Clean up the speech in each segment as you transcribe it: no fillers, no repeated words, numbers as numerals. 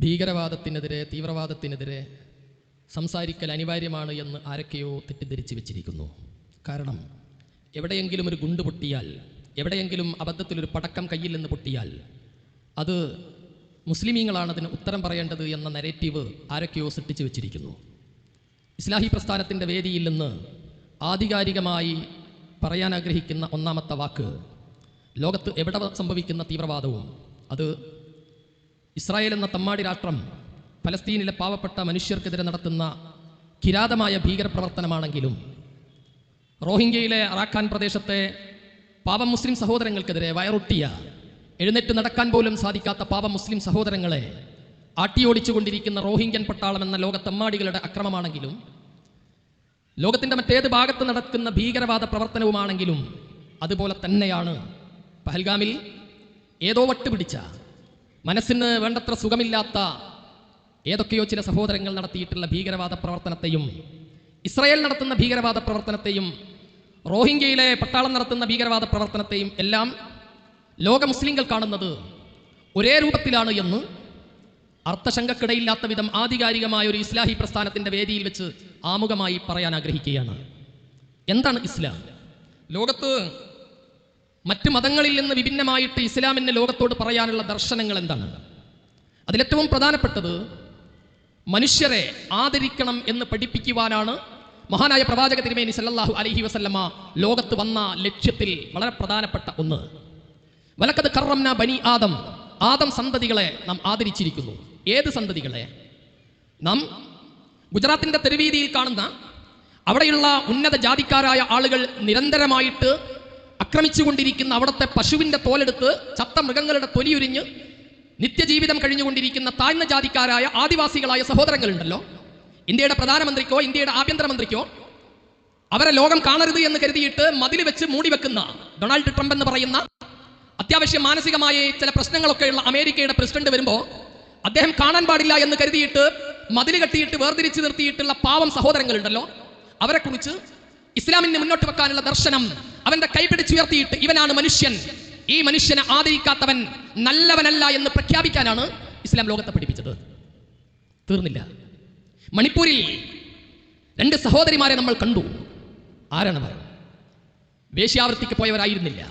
ഭീകരവാദത്തിനെതിരെ, തീവ്രവാദത്തിനെതിരെ സംസാരിക്കൽ അനിവാര്യമാണ് എന്ന് ആരൊക്കെയോ തെറ്റിദ്ധരിച്ച് വെച്ചിരിക്കുന്നു. കാരണം എവിടെയെങ്കിലും ഒരു ഗുണ്ട് പൊട്ടിയാൽ, എവിടെയെങ്കിലും അബദ്ധത്തിലൊരു പടക്കം കയ്യിൽ നിന്ന് പൊട്ടിയാൽ അത് മുസ്ലിമീങ്ങളാണ് അതിന് ഉത്തരം പറയേണ്ടത് എന്ന നരേറ്റീവ് ആരൊക്കെയോ സൃഷ്ടിച്ചു വെച്ചിരിക്കുന്നു. ഇസ്ലാഹി പ്രസ്ഥാനത്തിൻ്റെ വേദിയിൽ നിന്ന് ആധികാരികമായി പറയാൻ ആഗ്രഹിക്കുന്ന ഒന്നാമത്തെ വാക്ക്, ലോകത്ത് എവിടെ സംഭവിക്കുന്ന തീവ്രവാദവും അത് ഇസ്രായേൽ എന്ന തമ്മാടി രാഷ്ട്രം പലസ്തീനിലെ പാവപ്പെട്ട മനുഷ്യർക്കെതിരെ നടത്തുന്ന കിരാതമായ ഭീകരപ്രവർത്തനമാണെങ്കിലും, റോഹിംഗ്യയിലെ അറാഖാൻ പ്രദേശത്തെ പാവം മുസ്ലിം സഹോദരങ്ങൾക്കെതിരെ വയറൊട്ടിയ, എഴുന്നേറ്റ് നടക്കാൻ പോലും സാധിക്കാത്ത പാവം മുസ്ലിം സഹോദരങ്ങളെ ആട്ടിയോടിച്ചുകൊണ്ടിരിക്കുന്ന റോഹിംഗ്യൻ പട്ടാളം എന്ന ലോകത്തമ്മാടികളുടെ അക്രമമാണെങ്കിലും, ലോകത്തിൻ്റെ മറ്റേത് ഭാഗത്ത് നടക്കുന്ന ഭീകരവാദ പ്രവർത്തനവുമാണെങ്കിലും അതുപോലെ തന്നെയാണ് പഹൽഗാമിൽ ഏതോ വട്ടുപിടിച്ച, മനസ്സിന് വേണ്ടത്ര സുഖമില്ലാത്ത ഏതൊക്കെയോ ചില സഹോദരങ്ങൾ നടത്തിയിട്ടുള്ള ഭീകരവാദ പ്രവർത്തനത്തെയും, ഇസ്രായേൽ നടത്തുന്ന ഭീകരവാദ പ്രവർത്തനത്തെയും, റോഹിംഗ്യയിലെ പട്ടാളം നടത്തുന്ന ഭീകരവാദ പ്രവർത്തനത്തെയും എല്ലാം ലോക മുസ്ലിങ്ങൾ കാണുന്നത് ഒരേ രൂപത്തിലാണ് എന്ന് അർത്ഥശങ്കക്കിടയില്ലാത്ത വിധം ആധികാരികമായ ഒരു ഇസ്ലാഹി പ്രസ്ഥാനത്തിൻ്റെ വേദിയിൽ വെച്ച് ആമുഖമായി പറയാൻ ആഗ്രഹിക്കുകയാണ്. എന്താണ് ഇസ്ലാം? ലോകത്ത് മറ്റ് മതങ്ങളിൽ നിന്ന് വിഭിന്നമായിട്ട് ഇസ്ലാമിന് ലോകത്തോട് പറയാനുള്ള ദർശനങ്ങൾ എന്താണ്? അതിലേറ്റവും പ്രധാനപ്പെട്ടത് മനുഷ്യരെ ആദരിക്കണം എന്ന് പഠിപ്പിക്കുവാനാണ് മഹാനായ പ്രവാചക തിരുമേനി സല്ലല്ലാഹു അലൈഹി വസല്ലമ ലോകത്ത് വന്ന ലക്ഷ്യത്തിൽ വളരെ പ്രധാനപ്പെട്ട ഒന്ന്. വലഖദ് കറംനാ ബനി ആദം, ആദം സന്തതികളെ നാം ആദരിച്ചിരിക്കുന്നു. ഏത് സന്തതികളെ? നാം ഗുജറാത്തിൻ്റെ തെരുവീതിയിൽ കാണുന്ന അവിടെയുള്ള ഉന്നത ജാതിക്കാരായ ആളുകൾ നിരന്തരമായിട്ട് ആക്രമിച്ചുകൊണ്ടിരിക്കുന്ന അവിടുത്തെ പശുവിൻ്റെ തോലെടുത്ത് ചത്ത മൃഗങ്ങളുടെ തൊലിയുരിഞ്ഞ് നിത്യജീവിതം കഴിഞ്ഞുകൊണ്ടിരിക്കുന്ന താഴ്ന്ന ജാതിക്കാരായ ആദിവാസികളായ സഹോദരങ്ങളുണ്ടല്ലോ, ഇന്ത്യയുടെ പ്രധാനമന്ത്രിക്കോ ഇന്ത്യയുടെ ആഭ്യന്തരമന്ത്രിക്കോ അവരെ ലോകം കാണരുത് എന്ന് കരുതിയിട്ട് മതിൽ വെച്ച് മൂടിവെക്കുന്ന ഡൊണാൾഡ് ട്രംപ് എന്ന് പറയുന്ന അത്യാവശ്യം മാനസികമായ ചില പ്രശ്നങ്ങളൊക്കെയുള്ള അമേരിക്കയുടെ പ്രസിഡന്റ് വരുമ്പോൾ അദ്ദേഹം കാണാൻ പാടില്ല എന്ന് കരുതിയിട്ട് മതിൽ കെട്ടിയിട്ട് വേർതിരിച്ച് നിർത്തിയിട്ടുള്ള പാവം സഹോദരങ്ങളുണ്ടല്ലോ, അവരെക്കുറിച്ച് ഇസ്ലാമിന് മുന്നോട്ട് വെക്കാനുള്ള ദർശനം അവന്റെ കൈപിടിച്ചുയർത്തിയിട്ട് ഇവനാണ് മനുഷ്യൻ, ഈ മനുഷ്യനെ ആദരിക്കാത്തവൻ നല്ലവനല്ല എന്ന് പ്രഖ്യാപിക്കാനാണ് ഇസ്ലാം ലോകത്തെ പഠിപ്പിച്ചത്. തീർന്നില്ല. മണിപ്പൂരിൽ 2 സഹോദരിമാരെ നമ്മൾ കണ്ടു. ആരാണവർ? വേശ്യാവൃത്തിക്ക് പോയവരായിരുന്നില്ല,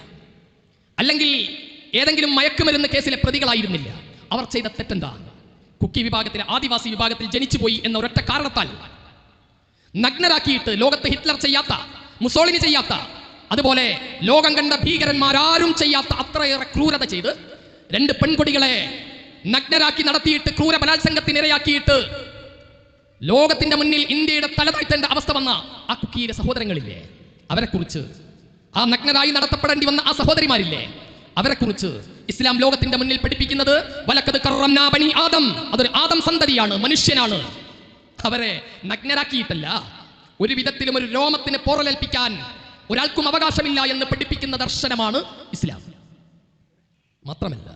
അല്ലെങ്കിൽ ഏതെങ്കിലും മയക്കുമരുന്ന് കേസിലെ പ്രതികളായിരുന്നില്ല. അവർ ചെയ്ത തെറ്റെന്താ? കുക്കി വിഭാഗത്തിലെ ആദിവാസി വിഭാഗത്തിൽ ജനിച്ചുപോയി എന്ന ഒരൊറ്റ കാരണത്താൽ നഗ്നരാക്കിയിട്ട് ലോകത്ത് ഹിറ്റ്ലർ ചെയ്യാത്ത, മുസോളിനി ചെയ്യാത്ത, അതുപോലെ ലോകം കണ്ട ഭീകരന്മാരാരും ചെയ്യാത്ത അത്രയേറെ ക്രൂരത ചെയ്ത് 2 പെൺകുട്ടികളെ നഗ്നരാക്കി നടത്തിയിട്ട് ക്രൂര ബലാത്സംഗത്തിനിരയാക്കിയിട്ട് ലോകത്തിന്റെ മുന്നിൽ ഇന്ത്യയുടെ തലതാഴ്ത്തേണ്ട അവസ്ഥ വന്ന ആ കുക്കിയിലെ സഹോദരങ്ങളില്ലേ, അവരെക്കുറിച്ച്, ആ നഗ്നരായി നടത്തപ്പെടേണ്ടി വന്ന ആ സഹോദരിമാരില്ലേ, അവരെക്കുറിച്ച് ഇസ്ലാം ലോകത്തിന്റെ മുന്നിൽ പഠിപ്പിക്കുന്നത് വലഖദ് കറംനാ ബനി ആദം, അതൊരു ആദം സന്തതിയാണ്, മനുഷ്യനാണ്. അവരെ നഗ്നരാക്കിയിട്ടല്ല, ഒരു വിധത്തിലും ഒരു രോമത്തിന് പോറലേൽപ്പിക്കാൻ ഒരാൾക്കും അവകാശമില്ല എന്ന് പഠിപ്പിക്കുന്ന ദർശനമാണ് ഇസ്ലാം. മാത്രമല്ല,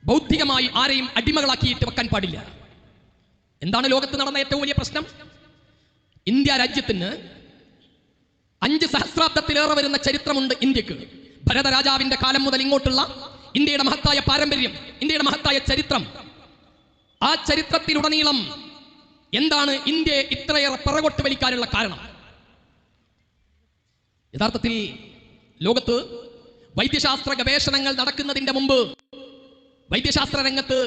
ബൗദ്ധികമായി ആരെയും അടിമകളാക്കിയിട്ട് വെക്കാൻ പാടില്ല. എന്താണ് ലോകത്ത് നടന്ന ഏറ്റവും വലിയ പ്രശ്നം? ഇന്ത്യ രാജ്യത്തിന് 5 സഹസ്രാബ്ദത്തിലേറെ വരുന്ന ചരിത്രമുണ്ട് ഇന്ത്യക്ക്. ഭരതരാജാവിന്റെ കാലം മുതൽ ഇങ്ങോട്ടുള്ള ഇന്ത്യയുടെ മഹത്തായ പാരമ്പര്യം, ഇന്ത്യയുടെ മഹത്തായ ചരിത്രം. ആ ചരിത്രത്തിലുടനീളം എന്താണ് ഇന്ത്യയെ ഇത്രയേറെ പിറകോട്ട് വലിക്കാനുള്ള കാരണം? യഥാർത്ഥത്തിൽ ലോകത്ത് വൈദ്യശാസ്ത്ര ഗവേഷണങ്ങൾ നടക്കുന്നതിന്റെ മുമ്പ് വൈദ്യശാസ്ത്ര രംഗത്ത്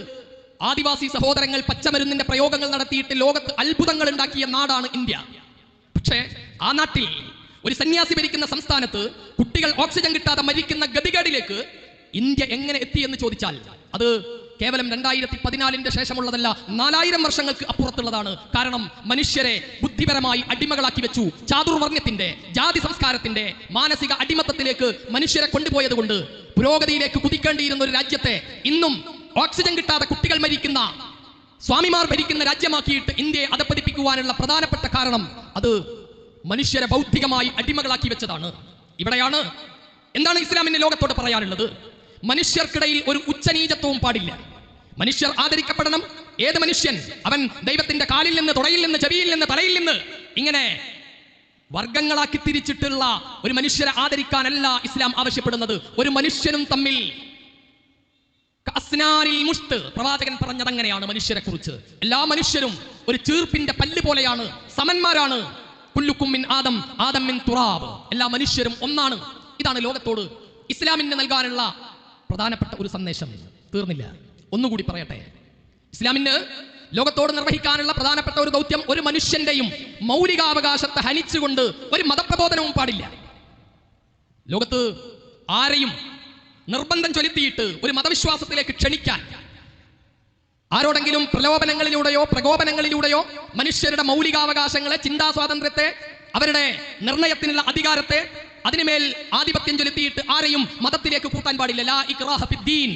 ആദിവാസി സഹോദരങ്ങൾ പച്ചമരുന്നിന്റെ പ്രയോഗങ്ങൾ നടത്തിയിട്ട് ലോകത്ത് അത്ഭുതങ്ങൾ ഉണ്ടാക്കിയ നാടാണ് ഇന്ത്യ. പക്ഷേ ആ നാട്ടിൽ ഒരു സന്യാസി ഭരിക്കുന്ന സംസ്ഥാനത്ത് കുട്ടികൾ ഓക്സിജൻ കിട്ടാതെ മരിക്കുന്ന ഗതികേടിലേക്ക് ഇന്ത്യ എങ്ങനെ എത്തി എന്ന് ചോദിച്ചാൽ അത് കേവലം 2014 ശേഷമുള്ളതല്ല, 4000 വർഷങ്ങൾക്ക് അപ്പുറത്തുള്ളതാണ്. കാരണം മനുഷ്യരെ ബുദ്ധിപരമായി അടിമകളാക്കി വെച്ചു. ചാതുർവർണ്ണത്തിന്റെ, ജാതി സംസ്കാരത്തിന്റെ മാനസിക അടിമത്തത്തിലേക്ക് മനുഷ്യരെ കൊണ്ടുപോയത് കൊണ്ട് പുരോഗതിയിലേക്ക് കുതിക്കേണ്ടിയിരുന്ന ഒരു രാജ്യത്തെ ഇന്നും ഓക്സിജൻ കിട്ടാതെ കുട്ടികൾ മരിക്കുന്ന, സ്വാമിമാർ ഭരിക്കുന്ന രാജ്യമാക്കിയിട്ട് ഇന്ത്യയെ അധപ്പതിപ്പിക്കുവാനുള്ള പ്രധാനപ്പെട്ട കാരണം അത് മനുഷ്യരെ ബൗദ്ധികമായി അടിമകളാക്കി വെച്ചതാണ്. ഇവിടെയാണ് എന്താണ് ഇസ്ലാമിന്റെ ലോകത്തോട് പറയാനുള്ളത്? മനുഷ്യർക്കിടയിൽ ഒരു ഉച്ചനീചത്വവും പാടില്ല. മനുഷ്യർ ആദരിക്കപ്പെടണം. ഏത് മനുഷ്യൻ? അവൻ ദൈവത്തിന്റെ കാലിൽ നിന്ന്, തുടയിൽ നിന്ന്, ചെവിയിൽ നിന്ന്, തലയിൽ നിന്ന് ഇങ്ങനെ വർഗങ്ങളാക്കി തിരിച്ചിട്ടുള്ള ഒരു മനുഷ്യരെ ആദരിക്കാനല്ല ഇസ്ലാം ആവശ്യപ്പെടുന്നത്. ഒരു മനുഷ്യനും തമ്മിൽ പ്രവാചകൻ പറഞ്ഞത് അങ്ങനെയാണ്. മനുഷ്യരെ കുറിച്ച് എല്ലാ മനുഷ്യരും ഒരു ചീർപ്പിന്റെ പല്ല് പോലെയാണ്, സമന്മാരാണ്. കുല്ലുക്കും മിൻ ആദം, ആദം മിൻ തുറാബ്. എല്ലാ മനുഷ്യരും ഒന്നാണ്. ഇതാണ് ലോകത്തോട് ഇസ്ലാമിന് നൽകാനുള്ള പ്രധാനപ്പെട്ട ഒരു സന്ദേശം. തീർന്നില്ല, ഒന്നുകൂടി പറയട്ടെ. ഇസ്ലാമിന് ലോകത്തോട് നിർവഹിക്കാനുള്ള പ്രധാനപ്പെട്ട ഒരു ദൗത്യം, ഒരു മനുഷ്യന്റെയും മൗലികാവകാശത്തെ ഹനിച്ചുകൊണ്ട് ഒരു മതപ്രബോധനവും പാടില്ല. ലോകത്ത് ആരെയും നിർബന്ധം ചൊലുത്തിയിട്ട് ഒരു മതവിശ്വാസത്തിലേക്ക് ക്ഷണിക്കാൻ, ആരോടെങ്കിലും പ്രലോഭനങ്ങളിലൂടെയോ പ്രകോപനങ്ങളിലൂടെയോ മനുഷ്യരുടെ മൗലികാവകാശങ്ങളെ, ചിന്താ സ്വാതന്ത്ര്യത്തെ, അവരുടെ നിർണയത്തിനുള്ള അധികാരത്തെ അതിനുമേൽ ആധിപത്യം ചൊലുത്തിയിട്ട് ആരെയും മതത്തിലേക്ക് കൂട്ടാൻ പാടില്ല. ലാ ഇക്റാഹ ഫിദ്ദീൻ.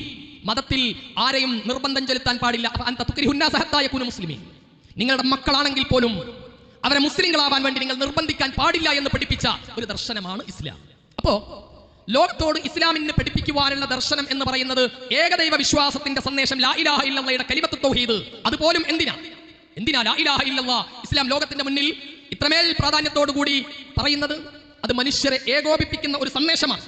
മതത്തിൽ ആരെയും നിർബന്ധം ചെലുത്താൻ പാടില്ല. നിങ്ങളുടെ മക്കളാണെങ്കിൽ പോലും അവരെ മുസ്ലിങ്ങളാവാൻ വേണ്ടി നിങ്ങൾ നിർബന്ധിക്കാൻ പാടില്ല എന്ന് പഠിപ്പിച്ച ഒരു ദർശനമാണ് ഇസ്ലാം. അപ്പോ ലോകത്തോട് ഇസ്ലാമിനെ പഠിപ്പിക്കുവാനുള്ള ദർശനം എന്ന് പറയുന്നത് ഏകദൈവ വിശ്വാസത്തിന്റെ സന്ദേശം, ലാ ഇലാഹ ഇല്ലല്ലാഹയുടെ കലിമത്ത് തൗഹീദ്. അതുപോലും എന്തിനാ ലാ ഇലാഹ ഇല്ലല്ലാഹ് ഇസ്ലാം ലോകത്തിന്റെ മുന്നിൽ ഇത്രമേൽ പ്രാധാന്യത്തോടു കൂടി പറയുന്നത്? അത് മനുഷ്യരെ ഏകോപിപ്പിക്കുന്ന ഒരു സന്ദേശമാണ്.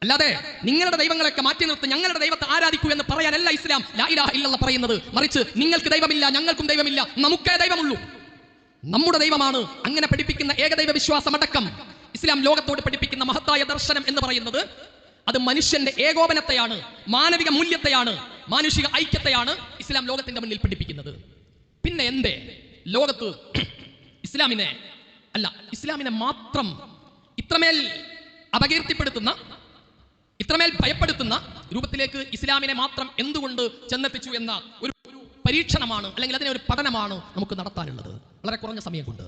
അല്ലാതെ നിങ്ങളുടെ ദൈവങ്ങളൊക്കെ മാറ്റി നിർത്തി ഞങ്ങളുടെ ദൈവത്തെ ആരാധിക്കൂ എന്ന് പറയാനല്ല ഇസ്ലാം ലാ ഇലാഹ ഇല്ലല്ലാഹ് പറയുന്നത്. മറിച്ച് നിങ്ങൾക്ക് ദൈവമില്ല, ഞങ്ങൾക്കും ദൈവമില്ല, നമുക്കേ ദൈവമുള്ളൂ, നമ്മുടെ ദൈവമാണ്. അങ്ങനെ പഠിപ്പിക്കുന്ന ഏകദൈവ വിശ്വാസമടക്കം ഇസ്ലാം ലോകത്തോട് പഠിപ്പിക്കുന്ന മഹത്തായ ദർശനം എന്ന് പറയുന്നത് അത് മനുഷ്യന്റെ ഏകോപനത്തെയാണ്, മാനവിക മൂല്യത്തെയാണ്, മാനുഷിക ഐക്യത്തെയാണ് ഇസ്ലാം ലോകത്തിന്റെ മുന്നിൽ പഠിപ്പിക്കുന്നത്. പിന്നെ എന്തേ ലോകത്ത് ഇസ്ലാമിനെ മാത്രം ഇത്രമേൽ അപകീർത്തിപ്പെടുത്തുന്ന, ഇത്രമേൽ ഭയപ്പെടുത്തുന്ന രൂപത്തിലേക്ക് ഇസ്ലാമിനെ മാത്രം എന്തുകൊണ്ട് ചെന്നെത്തിച്ചു എന്ന ഒരു പരീക്ഷണമാണ്, അല്ലെങ്കിൽ അതിനെ ഒരു പഠനമാണ് നമുക്ക് നടത്താനുള്ളത് വളരെ കുറഞ്ഞ സമയം കൊണ്ട്.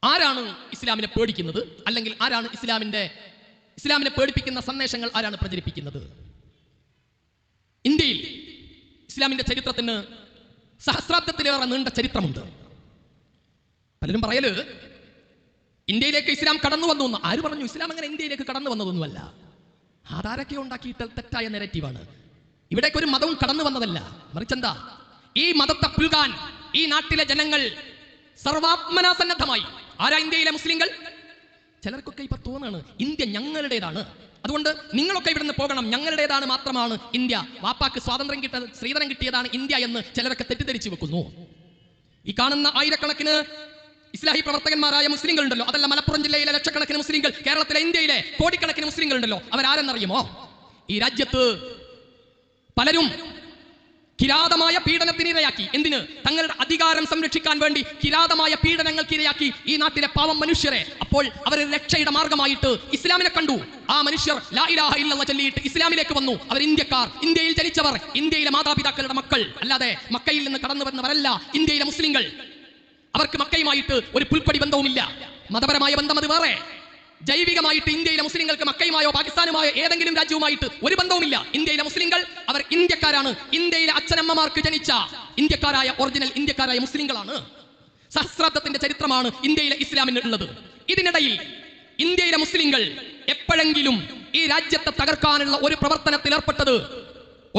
ആരാണ് ഇസ്ലാമിനെ പേടിക്കുന്നത്? അല്ലെങ്കിൽ ആരാണ് ഇസ്ലാമിനെ പേടിപ്പിക്കുന്ന സന്ദേശങ്ങൾ ആരാണ് പ്രചരിപ്പിക്കുന്നത്? ഇന്ത്യയിൽ ഇസ്ലാമിന്റെ ചരിത്രത്തിന് സഹസ്രാബ്ദത്തിലേറെ നീണ്ട ചരിത്രമുണ്ട്. പലരും പറയല് ഇന്ത്യയിലേക്ക് ഇസ്ലാം കടന്നു വന്നു എന്ന്. ആര് പറഞ്ഞു? ഇസ്ലാം അങ്ങനെ ഇന്ത്യയിലേക്ക് കടന്നു വന്നതൊന്നുമല്ല. ആധാരൊക്കെ ഉണ്ടാക്കിയിട്ട് തെറ്റായ നെറേറ്റീവാണ്. ഇവിടേക്ക് ഒരു മതവും കടന്നു വന്നതല്ല. മറിച്ചെന്താ, ഈ മതത്തെ പുൽകാൻ ഈ നാട്ടിലെ ജനങ്ങൾ സർവാത്മനാ സന്നദ്ധമായി. ആരാ ഇന്ത്യയിലെ മുസ്ലിങ്ങൾ? ചിലർക്കൊക്കെ ഇപ്പൊ തോന്നാണ് ഇന്ത്യ ഞങ്ങളുടേതാണ്, അതുകൊണ്ട് നിങ്ങളൊക്കെ ഇവിടുന്ന് പോകണം, ഞങ്ങളുടേതാണ് മാത്രമാണ് ഇന്ത്യ, വാപ്പാക്ക് സ്വാതന്ത്ര്യം ശ്രീധരം കിട്ടിയതാണ് ഇന്ത്യ എന്ന് ചിലരൊക്കെ തെറ്റിദ്ധരിച്ചു വെക്കുന്നു. ഈ കാണുന്ന ആയിരക്കണക്കിന് ഇസ്ലാഹി പ്രവർത്തകന്മാരായ മുസ്ലിങ്ങൾ ഉണ്ടല്ലോ, അതല്ല മലപ്പുറം ജില്ലയിലെ ലക്ഷക്കണക്കിന് മുസ്ലിങ്ങൾ, കേരളത്തിലെ ഇന്ത്യയിലെ കോടിക്കണക്കിന് മുസ്ലിങ്ങൾ ഉണ്ടല്ലോ, അവരാരെന്നറിയുമോ? ഈ രാജ്യത്ത് പലരും കിരാതമായ പീഡനത്തിനിരയാക്കി. എന്തിന്? തങ്ങളുടെ അധികാരം സംരക്ഷിക്കാൻ വേണ്ടി കിരാതമായ പീഡനങ്ങൾക്കിരയാക്കി ഈ നാട്ടിലെ പാവം മനുഷ്യരെ. അപ്പോൾ അവർ രക്ഷയുടെ മാർഗമായിട്ട് ഇസ്ലാമിനെ കണ്ടു. ആ മനുഷ്യർ ലാ ഇലാഹ ഇല്ലല്ലാഹ് ചൊല്ലിയിട്ട് ഇസ്ലാമിലേക്ക് വന്നു. അവർ ഇന്ത്യക്കാർ, ഇന്ത്യയിൽ ജനിച്ചവർ, ഇന്ത്യയിലെ മാതാപിതാക്കളുടെ മക്കൾ, അല്ലാതെ മക്കയിൽ നിന്ന് കടന്നു വന്നവരല്ല ഇന്ത്യയിലെ മുസ്ലിങ്ങൾ. അവർക്ക് മക്കയുമായിട്ട് ഒരു പുൽപ്പടി ബന്ധവുമില്ല. മതപരമായ ബന്ധം അത് വേറെ. ജൈവികമായിട്ട് ഇന്ത്യയിലെ മുസ്ലിങ്ങൾക്ക് മക്കയുമായോ പാകിസ്ഥാനുമായോ ഏതെങ്കിലും രാജ്യവുമായിട്ട് ഒരു ബന്ധവുമില്ല. ഇന്ത്യയിലെ മുസ്ലിങ്ങൾ അവർ ഇന്ത്യക്കാരാണ്. ഇന്ത്യയിലെ അച്ഛനമ്മമാർക്ക് ജനിച്ച ഇന്ത്യക്കാരായ ഒറിജിനൽ ഇന്ത്യക്കാരായ മുസ്ലിങ്ങളാണ്. സഹസ്രാബ്ദത്തിന്റെ ചരിത്രമാണ് ഇന്ത്യയിലെ ഇസ്ലാമിന് ഉള്ളത്. ഇതിനിടയിൽ ഇന്ത്യയിലെ മുസ്ലിങ്ങൾ എപ്പോഴെങ്കിലും ഈ രാജ്യത്തെ തകർക്കാനുള്ള ഒരു പ്രവർത്തനത്തിൽ ഏർപ്പെട്ടത്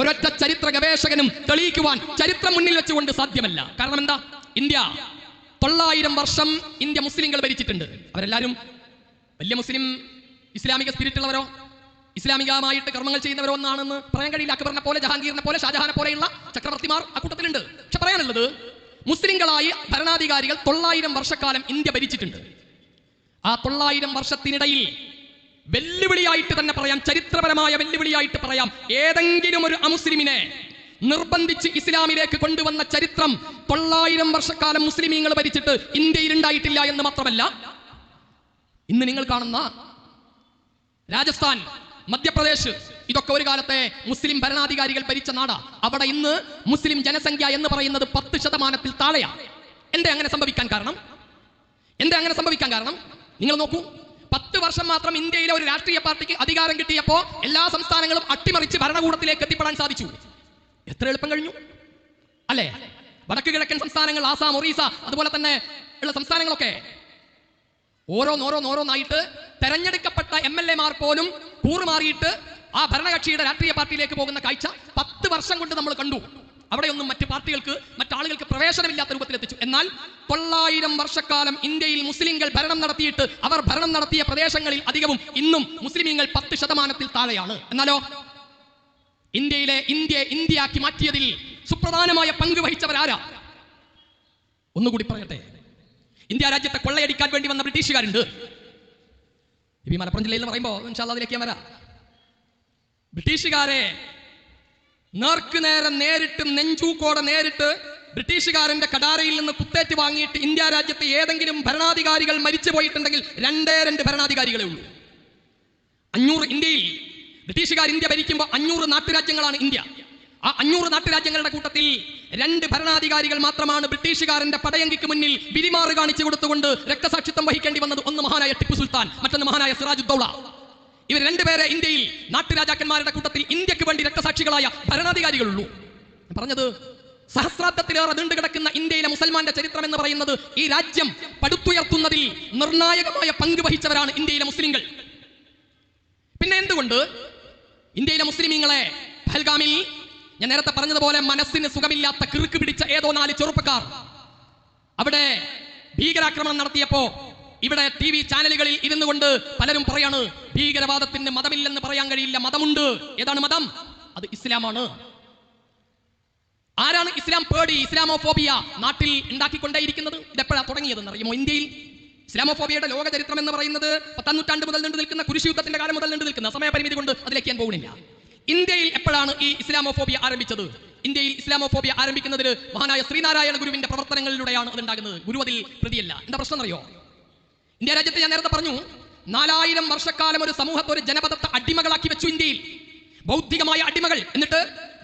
ഒരൊറ്റ ചരിത്ര ഗവേഷകനും തെളിയിക്കുവാൻ ചരിത്രം മുന്നിൽ വെച്ചുകൊണ്ട് സാധ്യമല്ല. കാരണം എന്താ? ഇന്ത്യ 900 വർഷം ഇന്ത്യ മുസ്ലിങ്ങൾ ഭരിച്ചിട്ടുണ്ട്. അവരെല്ലാവരും വലിയ മുസ്ലിം ഇസ്ലാമിക സ്പിരിറ്റ് ഉള്ളവരോ ഇസ്ലാമികമായിട്ട് കർമ്മങ്ങൾ ചെയ്യുന്നവരോ ഒന്നാണെന്ന് പറയാൻ കഴിയില്ല. അക്ബറിനെ പോലെ, ജഹാംഗീറിനെ പോലെ, ഷാജഹാനെ പോലെയുള്ള ചക്രവർത്തിമാർ അക്കൂട്ടത്തിലുണ്ട്. പക്ഷെ പറയാനുള്ളത് മുസ്ലിങ്ങളായി ഭരണാധികാരികൾ 900 വർഷക്കാലം ഇന്ത്യ ഭരിച്ചിട്ടുണ്ട്. ആ 900 വർഷത്തിനിടയിൽ വെല്ലുവിളിയായിട്ട് തന്നെ പറയാം, ചരിത്രപരമായ വെല്ലുവിളിയായിട്ട് പറയാം, ഏതെങ്കിലും ഒരു അമുസ്ലിമിനെ നിർബന്ധിച്ച് ഇസ്ലാമിലേക്ക് കൊണ്ടുവന്ന ചരിത്രം 900 വർഷക്കാലം മുസ്ലിമീങ്ങൾ ഭരിച്ചിട്ട് ഇന്ത്യയിൽ ഉണ്ടായിട്ടില്ല എന്ന് മാത്രമല്ല, ഇന്ന് നിങ്ങൾ കാണുന്ന രാജസ്ഥാൻ, മധ്യപ്രദേശ്, ഇതൊക്കെ ഒരു കാലത്തെ മുസ്ലിം ഭരണാധികാരികൾ ഭരിച്ച നാടാ. അവിടെ ഇന്ന് മുസ്ലിം ജനസംഖ്യ എന്ന് പറയുന്നത് 10% താഴെയാണ്. എന്താ അങ്ങനെ സംഭവിക്കാൻ കാരണം? നിങ്ങൾ നോക്കൂ, 10 വർഷം മാത്രം ഇന്ത്യയിലെ ഒരു രാഷ്ട്രീയ പാർട്ടിക്ക് അധികാരം കിട്ടിയപ്പോ എല്ലാ സംസ്ഥാനങ്ങളും അട്ടിമറിച്ച് ഭരണകൂടത്തിലേക്ക് എത്തിപ്പെടാൻ സാധിച്ചു. എത്ര എളുപ്പം കഴിഞ്ഞു അല്ലേ? വടക്ക് കിഴക്കൻ സംസ്ഥാനങ്ങൾ, ആസാം, ഒറീസ, അതുപോലെ തന്നെ ഉള്ള സംസ്ഥാനങ്ങളൊക്കെ ഓരോന്നായിട്ട് തെരഞ്ഞെടുക്കപ്പെട്ട MLA-മാർ പോലും കൂറുമാറിയിട്ട് ആ ഭരണകക്ഷിയുടെ രാഷ്ട്രീയ പാർട്ടിയിലേക്ക് പോകുന്ന കാഴ്ച 10 വർഷം കൊണ്ട് നമ്മൾ കണ്ടു. അവിടെയൊന്നും മറ്റാളുകൾക്ക് പ്രവേശനമില്ലാത്ത രൂപത്തിലെത്തിച്ചു. എന്നാൽ 900 വർഷക്കാലം ഇന്ത്യയിൽ മുസ്ലിങ്ങൾ മുസ്ലിമീങ്ങൾ ഭരണം നടത്തിയിട്ട് അവർ ഭരണം നടത്തിയ പ്രദേശങ്ങളിൽ അധികവും ഇന്നും മുസ്ലിമീങ്ങൾ 10% താഴെയാണ്. എന്നാലോ ഇന്ത്യയാക്കി മാറ്റിയതിൽ സുപ്രധാനമായ പങ്ക് വഹിച്ചവരാരാ? ഒന്നുകൂടി പറയട്ടെ. ഇന്ത്യ രാജ്യത്തെ കൊള്ളയടിക്കാൻ വേണ്ടി വന്ന ബ്രിട്ടീഷുകാരുണ്ട്. ഈ മലപ്പുറം ജില്ലയിൽ എന്ന് പറയുമ്പോൾ ഇൻഷാ അല്ലാഹ് അതിലേക്ക് ഞാൻ വരാം. ബ്രിട്ടീഷുകാരെ നേർക്കുനേരെ നേരിട്ട് നെഞ്ചൂക്കോടെ നേരിട്ട് ബ്രിട്ടീഷുകാരന്റെ കടാരയിൽ നിന്ന് കുത്തേറ്റ് വാങ്ങിയിട്ട് ഇന്ത്യ രാജ്യത്തെ ഏതെങ്കിലും ഭരണാധികാരികൾ മരിച്ചു പോയിട്ടുണ്ടെങ്കിൽ 2 ഭരണാധികാരികളേ ഉള്ളൂ. 500 ഇന്ത്യയിൽ ബ്രിട്ടീഷുകാർ ഇന്ത്യ ഭരിക്കുമ്പോൾ 500 നാട്ടുരാജ്യങ്ങളാണ് ഇന്ത്യ. ആ 500 നാട്ടുരാജ്യങ്ങളുടെ കൂട്ടത്തിൽ 2 ഭരണാധികാരികൾ മാത്രമാണ് ബ്രിട്ടീഷുകാരന്റെ പടയങ്കിക്ക് മുന്നിൽ വിരിമാറ് കാണിച്ചു കൊടുത്തുകൊണ്ട് രക്തസാക്ഷിത്വം വഹിക്കേണ്ടി വന്നത്. ഒന്ന് മഹാനായ ടിപ്പു സുൽത്താൻ, മറ്റൊന്ന് മഹാനായ സിറാജുദ്ദൗള. ഇവർ 2 പേരെ ഇന്ത്യയിൽ നാട്ടുരാജാക്കന്മാരുടെ കൂട്ടത്തിൽ ഇന്ത്യക്ക് വേണ്ടി രക്തസാക്ഷികളായ ഭരണാധികാരികളുള്ളൂ. പറഞ്ഞത് സഹസ്രാബ്ദത്തിലേറെ നീണ്ടുകിടക്കുന്ന ഇന്ത്യയിലെ മുസൽമാന്റെ ചരിത്രം എന്ന് പറയുന്നത് ഈ രാജ്യം പടുത്തുയർത്തുന്നതിൽ നിർണായകമായ പങ്ക് വഹിച്ചവരാണ് ഇന്ത്യയിലെ മുസ്ലിങ്ങൾ. പിന്നെ എന്തുകൊണ്ട് ഇന്ത്യയിലെ മുസ്ലിമീങ്ങളെ പഹൽഗാമിൽ ഞാൻ നേരത്തെ പറഞ്ഞതുപോലെ മനസ്സിന് സുഖമില്ലാത്ത കിറുക്ക് പിടിച്ച ഏതോ 4 ചെറുപ്പക്കാർ അവിടെ ഭീകരാക്രമണം നടത്തിയപ്പോ ഇവിടെ TV ചാനലുകളിൽ ഇരുന്നു കൊണ്ട് പലരും പറയാണ് ഭീകരവാദത്തിന് മതമില്ലെന്ന് പറയാൻ കഴിയില്ല, മതമുണ്ട്. ഏതാണ് മതം? അത് ഇസ്ലാമാണ്. ആരാണ് ഇസ്ലാം പേടി, ഇസ്ലാമോഫോബിയ നാട്ടിൽ ഉണ്ടാക്കിക്കൊണ്ടേയിരിക്കുന്നത്? ഇതെപ്പോഴാണ് തുടങ്ങിയതെന്ന് അറിയുമോ? ഇന്ത്യയിൽ ഇസ്ലാമോഫോബിയയുടെ ലോക ചരിത്രം എന്ന് പറയുന്നത് 10ാം നൂറ്റാണ്ട് മുതൽ നീണ്ടു നിൽക്കുന്ന കുരിശ് യുദ്ധത്തിന്റെ കാലം മുതൽ നീണ്ടു നിൽക്കുന്ന സമയപരിമിതി കൊണ്ട് അതിലേക്ക് ഞാൻ പോകുന്നില്ല. ഇന്ത്യയിൽ എപ്പോഴാണ് ഈ ഇസ്ലാമോഫോബിയ ആരംഭിച്ചത്? ഇന്ത്യയിൽ ഇസ്ലാമോഫോബിയ ആരംഭിക്കുന്നതിന് മഹാനായ ശ്രീനാരായണ ഗുരുവിന്റെ പ്രവർത്തനങ്ങളിലൂടെയാണ് അത് ഉണ്ടാകുന്നത്. ഗുരു അതിൽ പ്രതിയല്ല. എന്താ പ്രശ്നം അറിയോ? ഇന്ത്യ രാജ്യത്തെ ഞാൻ നേരത്തെ പറഞ്ഞു 4000 വർഷക്കാലം ഒരു സമൂഹത്തെ, ഒരു ജനപദത്തെ അടിമകളാക്കി വെച്ചു ഇന്ത്യയിൽ, ബൗദ്ധികമായ അടിമകൾ. എന്നിട്ട്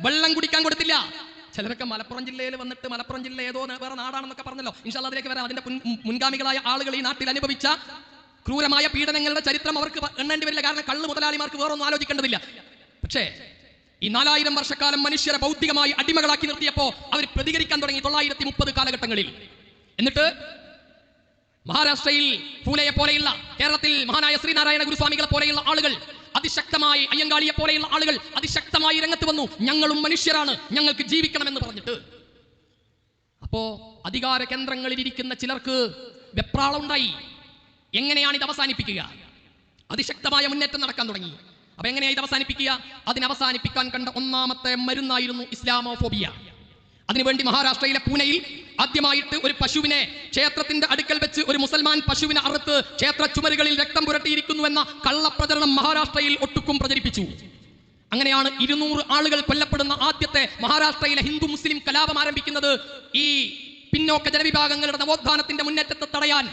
വെള്ളം കുടിക്കാൻ കൊടുത്തില്ല. ചിലരൊക്കെ മലപ്പുറം ജില്ലയിൽ വന്നിട്ട് മലപ്പുറം ജില്ല ഏതോ വേറെ നാടാണെന്നൊക്കെ പറഞ്ഞല്ലോ. ഇൻഷാ അല്ലാഹ് അതിലേക്ക് വരാം. അതിന്റെ മുൻഗാമികളായ ആളുകൾ ഈ നാട്ടിൽ അനുഭവിച്ച ക്രൂരമായ പീഡനങ്ങളുടെ ചരിത്രം അവർക്ക് എണ്ണേണ്ടി വരില്ല. കാരണം കള്ള് മുതലാളിമാർക്ക് വേറൊന്നും ആലോചിക്കേണ്ടതില്ല. പക്ഷേ ഈ 4000 വർഷക്കാലം മനുഷ്യരെ ബൗദ്ധികമായി അടിമകളാക്കി നിർത്തിയപ്പോ അവർ പ്രതികരിക്കാൻ തുടങ്ങി 930 കാലഘട്ടങ്ങളിൽ. എന്നിട്ട് മഹാരാഷ്ട്രയിൽ ഫൂലയെ പോലെയുള്ള, കേരളത്തിൽ മഹാനായ ശ്രീനാരായണ ഗുരുസ്വാമികളെ പോലെയുള്ള ആളുകൾ, അതിശക്തമായി അയ്യങ്കാളിയെ പോലെയുള്ള ആളുകൾ അതിശക്തമായി രംഗത്ത് വന്നു. ഞങ്ങളും മനുഷ്യരാണ്, ഞങ്ങൾക്ക് ജീവിക്കണമെന്ന് പറഞ്ഞിട്ട്. അപ്പോ അധികാര കേന്ദ്രങ്ങളിൽ ഇരിക്കുന്ന ചിലർക്ക് വെപ്രാളം ഉണ്ടായി. എങ്ങനെയാണ് ഇത് അവസാനിപ്പിക്കുക? അതിശക്തമായ മുന്നേറ്റം നടക്കാൻ തുടങ്ങി. അപ്പൊ എങ്ങനെയാ ഇത് അവസാനിപ്പിക്കുക? അതിനവസാനിപ്പിക്കാൻ കണ്ട ഒന്നാമത്തെ മരുന്നായിരുന്നു ഇസ്ലാമോഫോബിയ. അതിനുവേണ്ടി മഹാരാഷ്ട്രയിലെ പൂനെയിൽ ആദ്യമായിട്ട് ഒരു പശുവിനെ ക്ഷേത്രത്തിന്റെ അടുക്കൽ വെച്ച് ഒരു മുസൽമാൻ പശുവിനെ അറുത്ത് ക്ഷേത്ര ചുമരുകളിൽ രക്തം പുരട്ടിയിരിക്കുന്നുവെന്ന കള്ളപ്രചരണം മഹാരാഷ്ട്രയിൽ ഒട്ടുക്കും പ്രചരിപ്പിച്ചു. അങ്ങനെയാണ് 200 ആളുകൾ കൊല്ലപ്പെടുന്ന ആദ്യത്തെ മഹാരാഷ്ട്രയിലെ ഹിന്ദു മുസ്ലിം കലാപം ആരംഭിക്കുന്നത്. ഈ പിന്നോക്ക ജനവിഭാഗങ്ങളുടെ നവോത്ഥാനത്തിന്റെ മുന്നേറ്റത്തെ തടയാൻ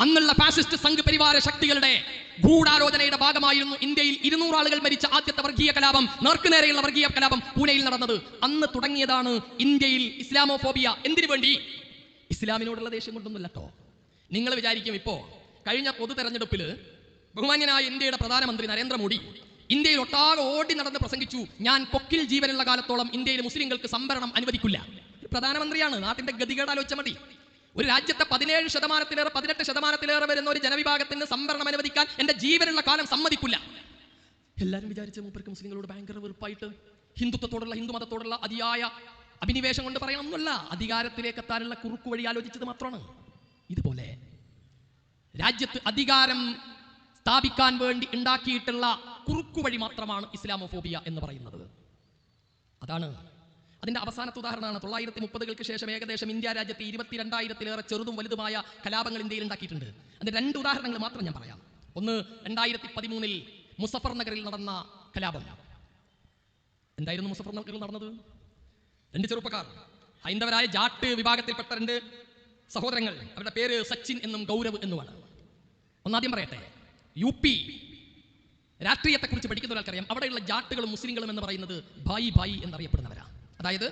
അന്നുള്ള ഫാസിസ്റ്റ് സംഘ് പരിവാര ശക്തികളുടെ ഗൂഢാലോചനയുടെ ഭാഗമായിരുന്നു ഇന്ത്യയിൽ 200 ആളുകൾ മരിച്ച ആദ്യത്തെ വർഗീയ കലാപം, നേർക്കുനേരെയുള്ള വർഗീയ കലാപം പൂനെയിൽ നടന്നത്. അന്ന് തുടങ്ങിയതാണ് ഇന്ത്യയിൽ ഇസ്ലാമോഫോബിയ. എന്തിനു വേണ്ടി? ഇസ്ലാമിനോടുള്ള ദേഷ്യം കൊണ്ടൊന്നുമല്ല കേട്ടോ. നിങ്ങൾ വിചാരിക്കും ഇപ്പോ കഴിഞ്ഞ പൊതു തെരഞ്ഞെടുപ്പിൽ ബഹുമാന്യനായ ഇന്ത്യയുടെ പ്രധാനമന്ത്രി നരേന്ദ്രമോദി ഇന്ത്യയിൽ ഒട്ടാകെ ഓടി നടന്ന് പ്രസംഗിച്ചു, ഞാൻ കൊക്കിൽ ജീവനുള്ള കാലത്തോളം ഇന്ത്യയിലെ മുസ്ലിങ്ങൾക്ക് സംവരണം അനുവദിക്കില്ല. പ്രധാനമന്ത്രിയാണ്. നാട്ടിന്റെ ഗതികേട് ആലോചിച്ചാൽ മതി. ഒരു രാജ്യത്തെ 17%, 18% വരുന്ന ഒരു ജനവിഭാഗത്തിന് സംവരണം അനുവദിക്കാൻ എന്റെ ജീവനുള്ള കാലം സമ്മതിക്കില്ല. എല്ലാവരും വിചാരിച്ച മൂപ്പർക്ക് മുസ്ലിങ്ങളോട് ഭയങ്കര വെറുപ്പായിട്ട് ഹിന്ദുത്വത്തോടുള്ള, ഹിന്ദു മതത്തോടുള്ള അതിയായ അഭിനിവേശം കൊണ്ട് പറയണമെന്നല്ല, അധികാരത്തിലേക്ക് എത്താനുള്ള കുറുക്കു വഴി ആലോചിച്ചത് മാത്രമാണ്. ഇതുപോലെ രാജ്യത്ത് അധികാരം സ്ഥാപിക്കാൻ വേണ്ടി ഉണ്ടാക്കിയിട്ടുള്ള കുറുക്കു വഴി മാത്രമാണ് ഇസ്ലാമോഫോബിയ എന്ന് പറയുന്നത്. അതാണ് അതിന്റെ അവസാനത്തെ ഉദാഹരണമാണ് 930-കൾക്ക് ശേഷം ഏകദേശം ഇന്ത്യ രാജ്യത്ത് 22,000-ലേറെ ചെറുതും വലുതുമായ കലാപങ്ങൾ ഇന്ത്യയിൽ ഉണ്ടാക്കിയിട്ടുണ്ട്. അതിന്റെ 2 ഉദാഹരണങ്ങൾ മാത്രം ഞാൻ പറയാം. ഒന്ന് 2013-ൽ മുസഫർ നഗറിൽ നടന്ന കലാപം. എന്തായിരുന്നു മുസഫർ നഗറിൽ നടന്നത്? 2 ചെറുപ്പക്കാർ, ഹൈന്ദവരായ ജാട്ട് വിഭാഗത്തിൽപ്പെട്ട 2 സഹോദരങ്ങൾ. അവരുടെ പേര് സച്ചിൻ എന്നും ഗൗരവ് എന്നുമാണ്. ഒന്നാദ്യം പറയട്ടെ, UP രാഷ്ട്രീയത്തെക്കുറിച്ച് പഠിക്കുന്ന ഒരാൾക്കറിയാം, അവിടെയുള്ള ജാട്ടുകളും മുസ്ലിങ്ങളും എന്ന് പറയുന്നത് ഭായി ഭായി എന്നറിയപ്പെടുന്നവരാണ്. അതായത്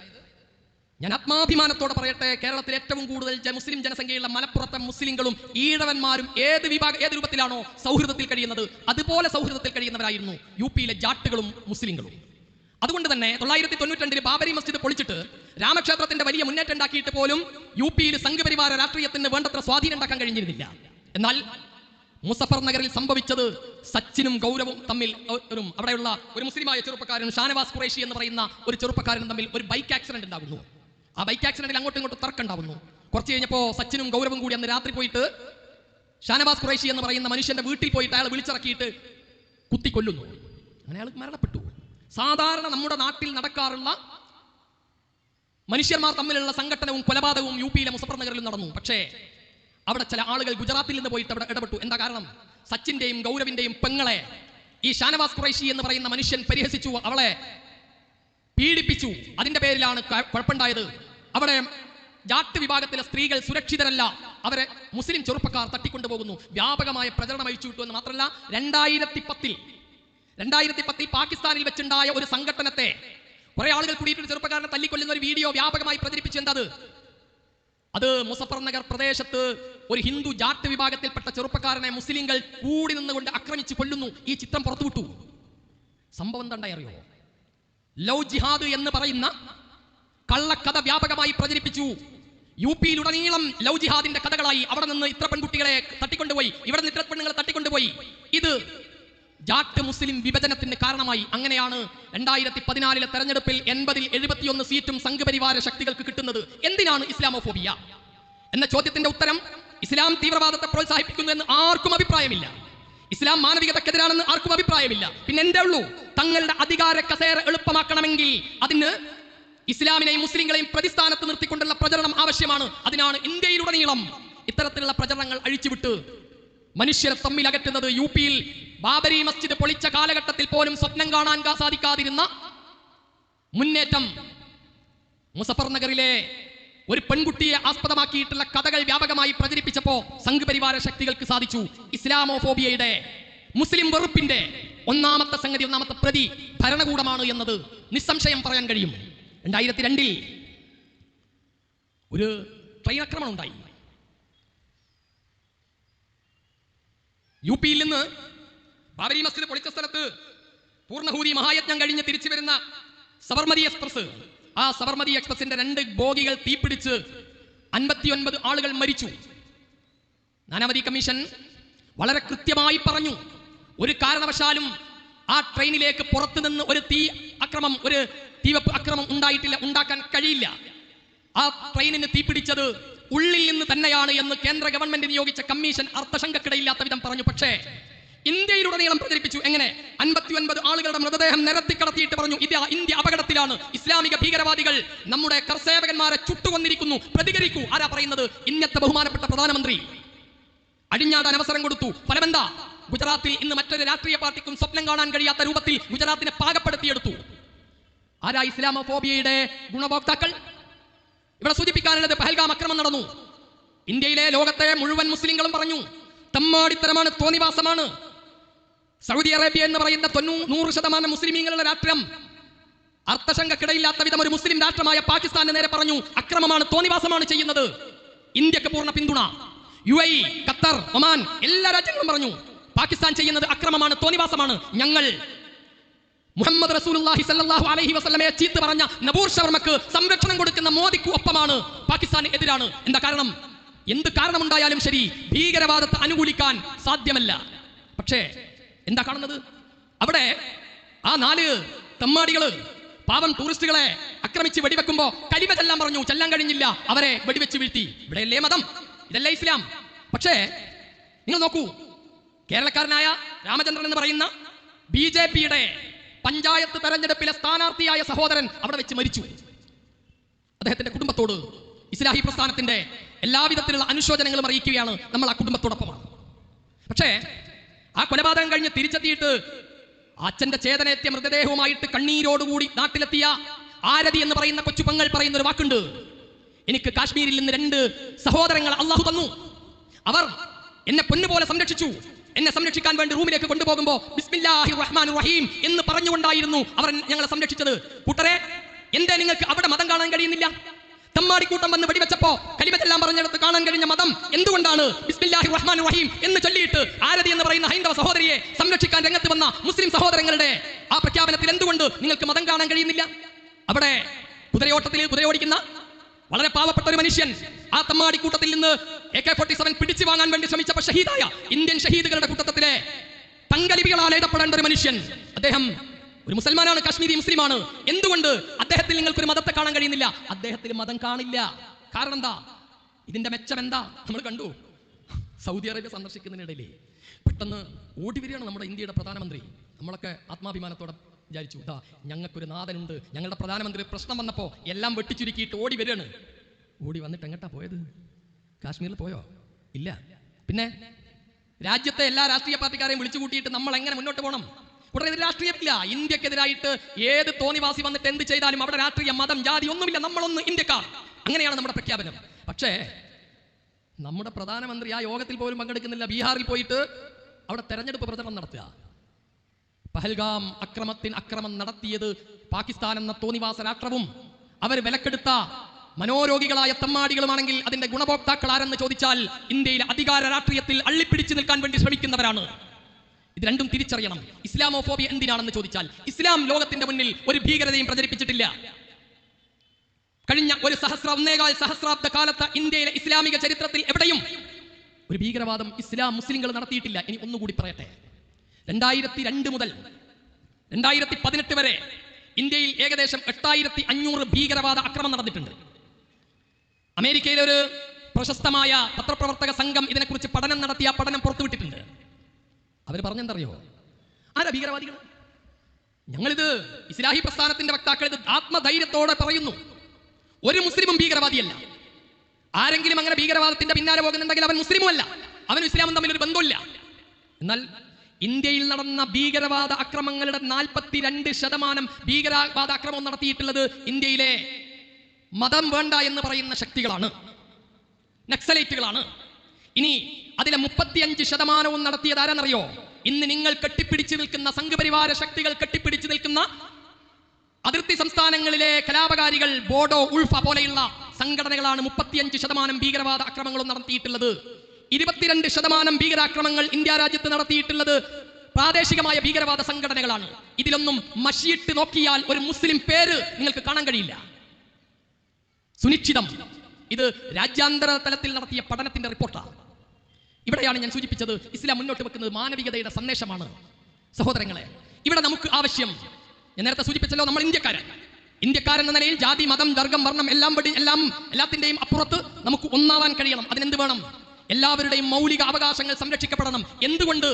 ഞാൻ ആത്മാഭിമാനത്തോടെ പറയട്ടെ, കേരളത്തിൽ ഏറ്റവും കൂടുതൽ മുസ്ലിം ജനസംഖ്യയുള്ള മലപ്പുറത്തെ മുസ്ലിങ്ങളും ഈഴവന്മാരും ഏത് രൂപത്തിലാണോ സൗഹൃദത്തിൽ കഴിയുന്നത്, അതുപോലെ സൗഹൃദത്തിൽ കഴിയുന്നവരായിരുന്നു UP-യിലെ ജാട്ടുകളും മുസ്ലിങ്ങളും. അതുകൊണ്ട് തന്നെ 992-ൽ ബാബരി മസ്ജിദ് പൊളിച്ചിട്ട് രാമക്ഷേത്രത്തിന്റെ വലിയ മുന്നേറ്റം ഉണ്ടാക്കിയിട്ട് പോലും UP-യിൽ സംഘപരിവാര രാഷ്ട്രീയത്തിന് വേണ്ടത്ര സ്വാധീനം ഉണ്ടാക്കാൻ കഴിഞ്ഞിരുന്നില്ല. എന്നാൽ മുസഫർ നഗറിൽ സംഭവിച്ചത് സച്ചിനും ഗൗരവും തമ്മിൽ, അവിടെയുള്ള ഒരു മുസ്ലിമായ ചെറുപ്പക്കാരനും ഷാനവാസ് ഖുറൈഷി എന്ന് പറയുന്ന ഒരു ചെറുപ്പക്കാരനും തമ്മിൽ ഒരു ബൈക്ക് ആക്സിഡന്റ് ഉണ്ടാകുന്നു. ആ ബൈക്ക് ആക്സിഡന്റിൽ അങ്ങോട്ടും ഇങ്ങോട്ടും തർക്കം ഉണ്ടാവുന്നു. കുറച്ച് കഴിഞ്ഞപ്പോൾ സച്ചിനും ഗൗരവും കൂടി അന്ന് രാത്രി പോയിട്ട് ഷാനവാസ് ഖുറൈശി എന്ന് പറയുന്ന മനുഷ്യന്റെ വീട്ടിൽ പോയിട്ട് അയാൾ വിളിച്ചിറക്കിയിട്ട് കുത്തിക്കൊല്ലുന്നു. അങ്ങനെ അയാൾ മരണപ്പെട്ടു. സാധാരണ നമ്മുടെ നാട്ടിൽ നടക്കാറുള്ള മനുഷ്യന്മാർ തമ്മിലുള്ള സംഘട്ടനവും കൊലപാതകവും യു പിയിലെ മുസഫർ നഗറിൽ നടന്നു. പക്ഷേ അവിടെ ചില ആളുകൾ ഗുജറാത്തിൽ നിന്ന് പോയിട്ട് അവിടെ ഇടപെട്ടു. എന്താ കാരണം? സച്ചിന്റെയും ഗൗരവിന്റെയും പെങ്ങളെ ഈ ഷാനവാസ് ഖുറൈശി എന്ന് പറയുന്ന മനുഷ്യൻ പരിഹസിച്ചു, അവളെ പീഡിപ്പിച്ചു. അതിന്റെ പേരിലാണ് കുഴപ്പമുണ്ടായത്. അവിടെ ജാട്ട് വിഭാഗത്തിലെ സ്ത്രീകൾ സുരക്ഷിതരല്ല, അവരെ മുസ്ലിം ചെറുപ്പക്കാർ തട്ടിക്കൊണ്ടുപോകുന്നു. വ്യാപകമായ പ്രചരണം അയച്ചു വിട്ടു എന്ന് മാത്രമല്ല, 2010 പാകിസ്ഥാനിൽ വെച്ചുണ്ടായ ഒരു സംഘട്ടനത്തെ കുറെ ആളുകൾ കൂടിയിട്ട് ചെറുപ്പക്കാരനെ തല്ലിക്കൊല്ലുന്ന ഒരു വീഡിയോ വ്യാപകമായി പ്രചരിപ്പിച്ചു. എന്തത്? അത് മുസഫർ നഗർ പ്രദേശത്ത് ഒരു ഹിന്ദു ജാട്ട് വിഭാഗത്തിൽപ്പെട്ട ചെറുപ്പക്കാരനെ മുസ്ലിങ്ങൾ കൂടി നിന്നുകൊണ്ട് ആക്രമിച്ച് കൊല്ലുന്നു. ഈ ചിത്രം പുറത്തുവിട്ടു. സംഭവം എന്തായി അറിയോ? ലവ് ജിഹാദ് എന്ന് പറയുന്ന കള്ളക്കഥ വ്യാപകമായി പ്രചരിപ്പിച്ചു. യു പിയിലുടനീളം ലവ് ജിഹാദിന്റെ കഥകളായി. അവിടെ നിന്ന് ഇത്ര പെൺകുട്ടികളെ തട്ടിക്കൊണ്ടുപോയി, ഇവിടെ നിന്ന് ഇത്ര പെണ്ണുങ്ങളെ തട്ടിക്കൊണ്ടുപോയി. ഇത് ജാട്ട് മുസ്ലിം വിഭജനത്തിന് കാരണമായി. അങ്ങനെയാണ് 2014 തെരഞ്ഞെടുപ്പിൽ 80-ൽ 71 സീറ്റും സംഘപരിവാര ശക്തികൾക്ക് കിട്ടുന്നത്. എന്തിനാണ് ഇസ്ലാമോഫോബിയ എന്ന ചോദ്യത്തിന്റെ ഉത്തരം, ഇസ്ലാം തീവ്രവാദത്തെ പ്രോത്സാഹിപ്പിക്കുന്നു എന്ന് ആർക്കും അഭിപ്രായമില്ല. ഇസ്ലാം മാനവികതക്കെതിരാണെന്ന് ആർക്കും അഭിപ്രായമില്ല. പിന്നെ എന്തേ ഉള്ളൂ? തങ്ങളുടെ അധികാര കസേര എളുപ്പമാക്കണമെങ്കിൽ അതിന് ഇസ്ലാമിനെയും മുസ്ലിങ്ങളെയും പ്രതിസ്ഥാനത്ത് നിർത്തിക്കൊണ്ടുള്ള പ്രചരണം ആവശ്യമാണ്. അതിനാണ് ഇന്ത്യയിലുടനീളം ഇത്തരത്തിലുള്ള പ്രചരണങ്ങൾ അഴിച്ചുവിട്ട് മനുഷ്യരെ തമ്മിൽ അകറ്റുന്നത്. യു പിയിൽ ബാബരി മസ്ജിദ് പൊളിച്ച കാലഘട്ടത്തിൽ പോലും സ്വപ്നം കാണാൻ സാധിക്കാതിരുന്ന മുന്നേറ്റം മുസഫർ നഗറിലെ ഒരു പെൺകുട്ടിയെ ആസ്പദമാക്കിയിട്ടുള്ള കഥകൾ വ്യാപകമായി പ്രചരിപ്പിച്ചപ്പോ സംഘപരിവാര ശക്തികൾക്ക് സാധിച്ചു. ഇസ്ലാമോഫോബിയയുടെ, മുസ്ലിം വെറുപ്പിന്റെ ഒന്നാമത്തെ സംഗതി, ഒന്നാമത്തെ പ്രതി ഭരണകൂടമാണ് എന്നത് നിസ്സംശയം പറയാൻ കഴിയും. 2002 ഒരു ട്രെയിൻ ആക്രമണം ഉണ്ടായി. യു പിയിൽ നിന്ന് ബാബരി മസ്ജിദ് പൊളിച്ച സ്ഥലത്ത് പൂർണ്ണഹൂതി മഹായജ്ഞം കഴിഞ്ഞ് തിരിച്ചു വരുന്ന സബർമതി എക്സ്പ്രസ്, ആ സബർമതി എക്സ്പ്രസിന്റെ 2 ബോഗികൾ തീപിടിച്ച് 59 ആളുകൾ മരിച്ചു. നാനാവതി കമ്മീഷൻ വളരെ കൃത്യമായി പറഞ്ഞു, ഒരു കാരണവശാലും ആ ട്രെയിനിലേക്ക് പുറത്തുനിന്ന് ഒരു തീവെപ്പ് അക്രമം ഉണ്ടാക്കാൻ കഴിയില്ല. ആ ട്രെയിനിന് തീപിടിച്ചത് ഉള്ളിൽ നിന്ന് തന്നെയാണ് എന്ന് കേന്ദ്ര ഗവൺമെന്റ് നിയോഗിച്ച കമ്മീഷൻ അർത്ഥശങ്കക്കിടയില്ലാത്ത വിധം പറഞ്ഞു. പക്ഷേ ഇന്ത്യയിലുടനീളം പ്രചരിപ്പിച്ചു. എങ്ങനെ? 59 ആളുകളുടെ മൃതദേഹം നിരത്തി കടത്തിയിട്ട് പറഞ്ഞു, ഇന്ത്യ അപകടത്തിലാണ്, ഇസ്ലാമിക ഭീകരവാദികൾ നമ്മുടെ കർസേവകന്മാരെ ചുട്ടുകൊന്നിരിക്കുന്നു, പ്രതികരിക്കൂ. ആരാ പറയുന്നത്? ഇന്നത്തെ ബഹുമാനപ്പെട്ട പ്രധാനമന്ത്രി അടിഞ്ഞാടാൻ അവസരം കൊടുത്തു. ഫലമെന്താ? ഗുജറാത്തിൽ ഇന്ന് മറ്റൊരു രാഷ്ട്രീയ പാർട്ടിക്കും സ്വപ്നം കാണാൻ കഴിയാത്ത രൂപത്തിൽ ഗുജറാത്തിനെ പാകപ്പെടുത്തിയെടുത്തു. ആരാ ഇസ്ലാമോഫോബിയയുടെ ഗുണഭോക്താക്കൾ? ഇവിടെ സൂചിപ്പിക്കാനുള്ളത്, പഹൽഗാം ആക്രമണം നടന്നു. ഇന്ത്യയിലെ ലോകത്തെ മുഴുവൻ മുസ്ലിങ്ങളും പറഞ്ഞു, തമ്മാടിത്തരമാണ്, തോന്നിവാസമാണ്. സൗദി അറേബ്യ എന്ന് പറയുന്ന 100% മുസ്ലിമീങ്ങളുടെ രാഷ്ട്രം അർത്ഥശങ്കക്കിടയില്ലാത്ത വിധം ഒരു മുസ്ലിം രാഷ്ട്രമായ പാകിസ്ഥാന്റെ നേരെ പറഞ്ഞു, അക്രമമാണ്, തോന്നിവാസമാണ് ചെയ്യുന്നത്. ഇന്ത്യക്ക് പൂർണ്ണ പിന്തുണ. UAE, ഖത്തർ, ഒമാൻ എല്ലാ രാജ്യങ്ങളും പറഞ്ഞു, പാകിസ്ഥാൻ ചെയ്യുന്നത് അക്രമമാണ്, തോന്നിവാസമാണ്. ഞങ്ങൾ മുഹമ്മദ് റസൂലുള്ളാഹി സ്വല്ലല്ലാഹു അലൈഹി വസല്ലമയെ ചീത്ത പറഞ്ഞ നബൂർ ശർമ്മക്ക് സംരക്ഷണം കൊടുക്കുന്ന മോദിക്ക് ഒപ്പമാണ്, പാകിസ്ഥാന് എതിരാണ്. എന്താ കാരണം? എന്ത് കാരണമുണ്ടായാലും ശരി, ഭീകരവാദത്തെ അനുകൂലിക്കാൻ സാധ്യമല്ല. പക്ഷേ എന്താ കാണുന്നത്? അവിടെ ആ 4 തെമ്മാടികള് പാവം ടൂറിസ്റ്റുകളെ ആക്രമിച്ച് വെടിവെക്കുമ്പോ കലിമ ചെല്ലാൻ പറഞ്ഞു, ചെല്ലാൻ കഴിഞ്ഞില്ല, അവരെ വെടിവെച്ച് വീഴ്ത്തി. ഇവിടെയല്ലേ മതം? ഇതല്ലേ ഇസ്ലാം? പക്ഷേ നിങ്ങൾ നോക്കൂ, കേരളക്കാരനായ രാമചന്ദ്രൻ എന്ന് പറയുന്ന BJPയുടെ പഞ്ചായത്ത് തെരഞ്ഞെടുപ്പിലെ സ്ഥാനാർത്ഥിയായ സഹോദരൻ അവിടെ വെച്ച് മരിച്ചു. അദ്ദേഹത്തിന്റെ കുടുംബത്തോട് ഇസ്ലാഹി പ്രസ്ഥാനത്തിന്റെ എല്ലാവിധത്തിലുള്ള അനുശോചനങ്ങളും അറിയിക്കുകയാണ്. നമ്മൾ ആ കുടുംബത്തോടൊപ്പമാണ്. പക്ഷേ ആ കൊലപാതകം കഴിഞ്ഞ് തിരിച്ചെത്തിയിട്ട് അച്ഛന്റെ ചേതനേറ്റിയ മൃതദേഹവുമായിട്ട് കണ്ണീരോടുകൂടി നാട്ടിലെത്തിയ ആരതി എന്ന് പറയുന്ന കൊച്ചുപങ്ങൾ പറയുന്ന ഒരു വാക്കുണ്ട്, എനിക്ക് കാശ്മീരിൽ നിന്ന് 2 സഹോദരങ്ങൾ അള്ളാഹു തന്നു, അവർ എന്നെ പൊന്നുപോലെ സംരക്ഷിച്ചു. എന്നെ സംരക്ഷിക്കാൻ വേണ്ടി റൂമിലേക്ക് കൊണ്ടുപോകുമ്പോൾ ബിസ്മില്ലാഹിർ റഹ്മാനിർ റഹീം എന്ന് പറഞ്ഞുകൊണ്ടായിരുന്നു അവർ ഞങ്ങളെ സംരക്ഷിച്ചത്. കൂട്ടരെ, എന്തേ നിങ്ങൾക്ക് അവിടെ മതം കാണാൻ കഴിയുന്നില്ല? തമ്മാടിക്കൂട്ടം വന്ന് വെടിവെച്ചപ്പോ കലിമത്തെല്ലാം പറഞ്ഞെടുത്ത് കാണാൻ കഴിഞ്ഞ മതം എന്തുകൊണ്ടാണ് ബിസ്മില്ലാഹിർ റഹ്മാനിർ റഹീം എന്ന് ചൊല്ലിയിട്ട് ആരതി എന്ന് പറയുന്ന ഹൈന്ദവ സഹോദരിയെ സംരക്ഷിക്കാൻ രംഗത്ത് വന്ന മുസ്ലിം സഹോദരങ്ങളുടെ ആ പ്രഖ്യാപനത്തിൽ എന്തുകൊണ്ട് നിങ്ങൾക്ക് മതം കാണാൻ കഴിയുന്നില്ല? അവിടെ കുതിരയോടിക്കുന്ന വളരെ പാവപ്പെട്ട ഒരു മനുഷ്യൻ ആ തമ്മാടിക്കൂട്ടത്തിൽ നിന്ന് AK-47 പിടിച്ചു വാങ്ങാൻ വേണ്ടി ശ്രമിച്ചപ്പോൾ ഷഹീദായ ഇന്ത്യൻ ഷഹീദുകളുടെ കൂട്ടത്തിലെ തങ്കലിപികളാൽ എഴുതപ്പെടേണ്ട ഒരു മനുഷ്യൻ, അദ്ദേഹം ഒരു മുസൽമാനാണ്, കാശ്മീരി മുസ്ലിമാണ്. എന്തുകൊണ്ട് അദ്ദേഹത്തിൽ നിങ്ങൾക്കൊരു മതത്തെ കാണാൻ കഴിയുന്നില്ല? അദ്ദേഹത്തിൽ മതം കാണില്ല. കാരണം എന്താ? ഇതിന്റെ മെച്ചം എന്താ? നമ്മൾ കണ്ടു. സൗദി അറേബ്യ സന്ദർശിക്കുന്നതിനിടയിലേ പെട്ടെന്ന് ഓടി വരികയാണ് നമ്മുടെ ഇന്ത്യയുടെ പ്രധാനമന്ത്രി. നമ്മളൊക്കെ ആത്മാഭിമാനത്തോടെ വിചാരിച്ചു, ഇതാ ഞങ്ങൾക്കൊരു നാഥനുണ്ട്, ഞങ്ങളുടെ പ്രധാനമന്ത്രി പ്രശ്നം വന്നപ്പോൾ എല്ലാം വെട്ടിച്ചുരുക്കിയിട്ട് ഓടി വരികയാണ്. ഓടി വന്നിട്ട് എങ്ങോട്ടാ പോയത്? കാശ്മീരിൽ പോയോ? ഇല്ല. പിന്നെ രാജ്യത്തെ എല്ലാ രാഷ്ട്രീയ പാർട്ടിക്കാരെയും വിളിച്ചു കൂട്ടിയിട്ട് നമ്മൾ എങ്ങനെ മുന്നോട്ട് പോകണം? ഉടനെ ഇത് രാഷ്ട്രീയമില്ല. ഇന്ത്യക്കെതിരായിട്ട് ഏത് തോന്നിവാസി വന്നിട്ട് എന്ത് ചെയ്താലും അവിടെ രാഷ്ട്രീയ മതം ജാതി ഒന്നുമില്ല, നമ്മളൊന്ന് ഇന്ത്യക്കാർ. അങ്ങനെയാണ് നമ്മുടെ പ്രഖ്യാപനം. പക്ഷേ നമ്മുടെ പ്രധാനമന്ത്രി ആ യോഗത്തിൽ പോലും പങ്കെടുക്കുന്നില്ല. ബീഹാറിൽ പോയിട്ട് അവിടെ തെരഞ്ഞെടുപ്പ് പ്രചരണം നടത്തുക. പഹൽഗാം അക്രമം നടത്തിയത് പാകിസ്ഥാൻ എന്ന തോന്നിവാസ രാഷ്ട്രവും അവർ വിലക്കെടുത്ത മനോരോഗികളായ തമ്മാടികളുമാണെങ്കിൽ അതിന്റെ ഗുണഭോക്താക്കൾ ആരെന്ന് ചോദിച്ചാൽ ഇന്ത്യയിലെ അധികാര രാഷ്ട്രീയത്തിൽ അള്ളിപ്പിടിച്ചു നിൽക്കാൻ വേണ്ടി ശ്രമിക്കുന്നവരാണ്. ഇത് രണ്ടും തിരിച്ചറിയണം. ഇസ്ലാമോഫോബിയ എന്തിനാണെന്ന് ചോദിച്ചാൽ, ഇസ്ലാം ലോകത്തിന്റെ മുന്നിൽ ഒരു ഭീകരതയും പ്രചരിപ്പിച്ചിട്ടില്ല. കഴിഞ്ഞ ഒന്നേകാൽ സഹസ്രാബ്ദ കാലത്ത് ഇന്ത്യയിലെ ഇസ്ലാമിക ചരിത്രത്തിൽ എവിടെയും ഒരു ഭീകരവാദം മുസ്ലിങ്ങൾ നടത്തിയിട്ടില്ല. ഇനി ഒന്നുകൂടി പറയട്ടെ, 2002 മുതൽ 2018 വരെ ഇന്ത്യയിൽ ഏകദേശം 8500 ഭീകരവാദ ആക്രമണം നടന്നിട്ടുണ്ട്. അമേരിക്കയിലെ ഒരു പ്രശസ്തമായ പത്രപ്രവർത്തക സംഘം ഇതിനെക്കുറിച്ച് പഠനം നടത്തിയ പഠനം പുറത്തുവിട്ടിട്ടുണ്ട്. അവർ പറഞ്ഞെന്തറിയോ? ആരാ ഭീകരവാദികൾ? ഞങ്ങളിത് ഇസ്ലാഹി പ്രസ്ഥാനത്തിന്റെ വക്താക്കൾ ഇത് ആത്മധൈര്യത്തോടെ പറയുന്നു. ഒരു മുസ്ലിമും ഭീകരവാദിയല്ല. ആരെങ്കിലും അങ്ങനെ ഭീകരവാദത്തിന്റെ പിന്നാലെ പോകുന്നുണ്ടെങ്കിൽ അവൻ മുസ്ലിമും അല്ല, അവനും ഇസ്ലാമും തമ്മിൽ ഒരു ബന്ധമില്ല. എന്നാൽ ഇന്ത്യയിൽ നടന്ന ഭീകരവാദ അക്രമങ്ങളുടെ 42% ഭീകരവാദ അക്രമം നടത്തിയിട്ടുള്ളത് ഇന്ത്യയിലെ മതം വേണ്ട എന്ന് പറയുന്ന ശക്തികളാണ്, നക്സലൈറ്റുകളാണ്. ഇനി അതിലെ 35% നടത്തിയത് ആരാന്നറിയോ? ഇന്ന് നിങ്ങൾ കെട്ടിപ്പിടിച്ചു നിൽക്കുന്ന സംഘപരിവാര ശക്തികൾ കെട്ടിപ്പിടിച്ചു നിൽക്കുന്ന അതിർത്തി സംസ്ഥാനങ്ങളിലെ കലാപകാരികൾ, ബോഡോ, ഉൾഫ പോലെയുള്ള സംഘടനകളാണ് 35% ഭീകരവാദ ആക്രമണങ്ങളും നടത്തിയിട്ടുള്ളത്. 22% ഭീകരാക്രമങ്ങൾ ഇന്ത്യ രാജ്യത്ത് നടത്തിയിട്ടുള്ളത് പ്രാദേശികമായ ഭീകരവാദ സംഘടനകളാണ്. ഇതിലൊന്നും മഷിയിട്ട് നോക്കിയാൽ ഒരു മുസ്ലിം പേര് നിങ്ങൾക്ക് കാണാൻ കഴിയില്ല. സുനിശ്ചിതം. ഇത് രാജ്യാന്തര തലത്തിൽ നടത്തിയ പഠനത്തിന്റെ റിപ്പോർട്ടാണ്. ഇവിടെയാണ് ഞാൻ സൂചിപ്പിച്ചത്, ഇസ്ലാം മുന്നോട്ട് വെക്കുന്നത് മാനവികതയുടെ സന്ദേശമാണ്. സഹോദരങ്ങളെ, ഇവിടെ നമുക്ക് ആവശ്യം, ഞാൻ നേരത്തെ സൂചിപ്പിച്ചല്ലോ, നമ്മൾ ഇന്ത്യക്കാരെന്ന നിലയിൽ ജാതി, മതം, വർഗം, വർണ്ണം എല്ലാത്തിന്റെയും അപ്പുറത്ത് നമുക്ക് ഒന്നാവാൻ കഴിയണം. അതിനെന്ത് വേണം? എല്ലാവരുടെയും മൗലിക അവകാശങ്ങൾ സംരക്ഷിക്കപ്പെടണം. എന്തുകൊണ്ട്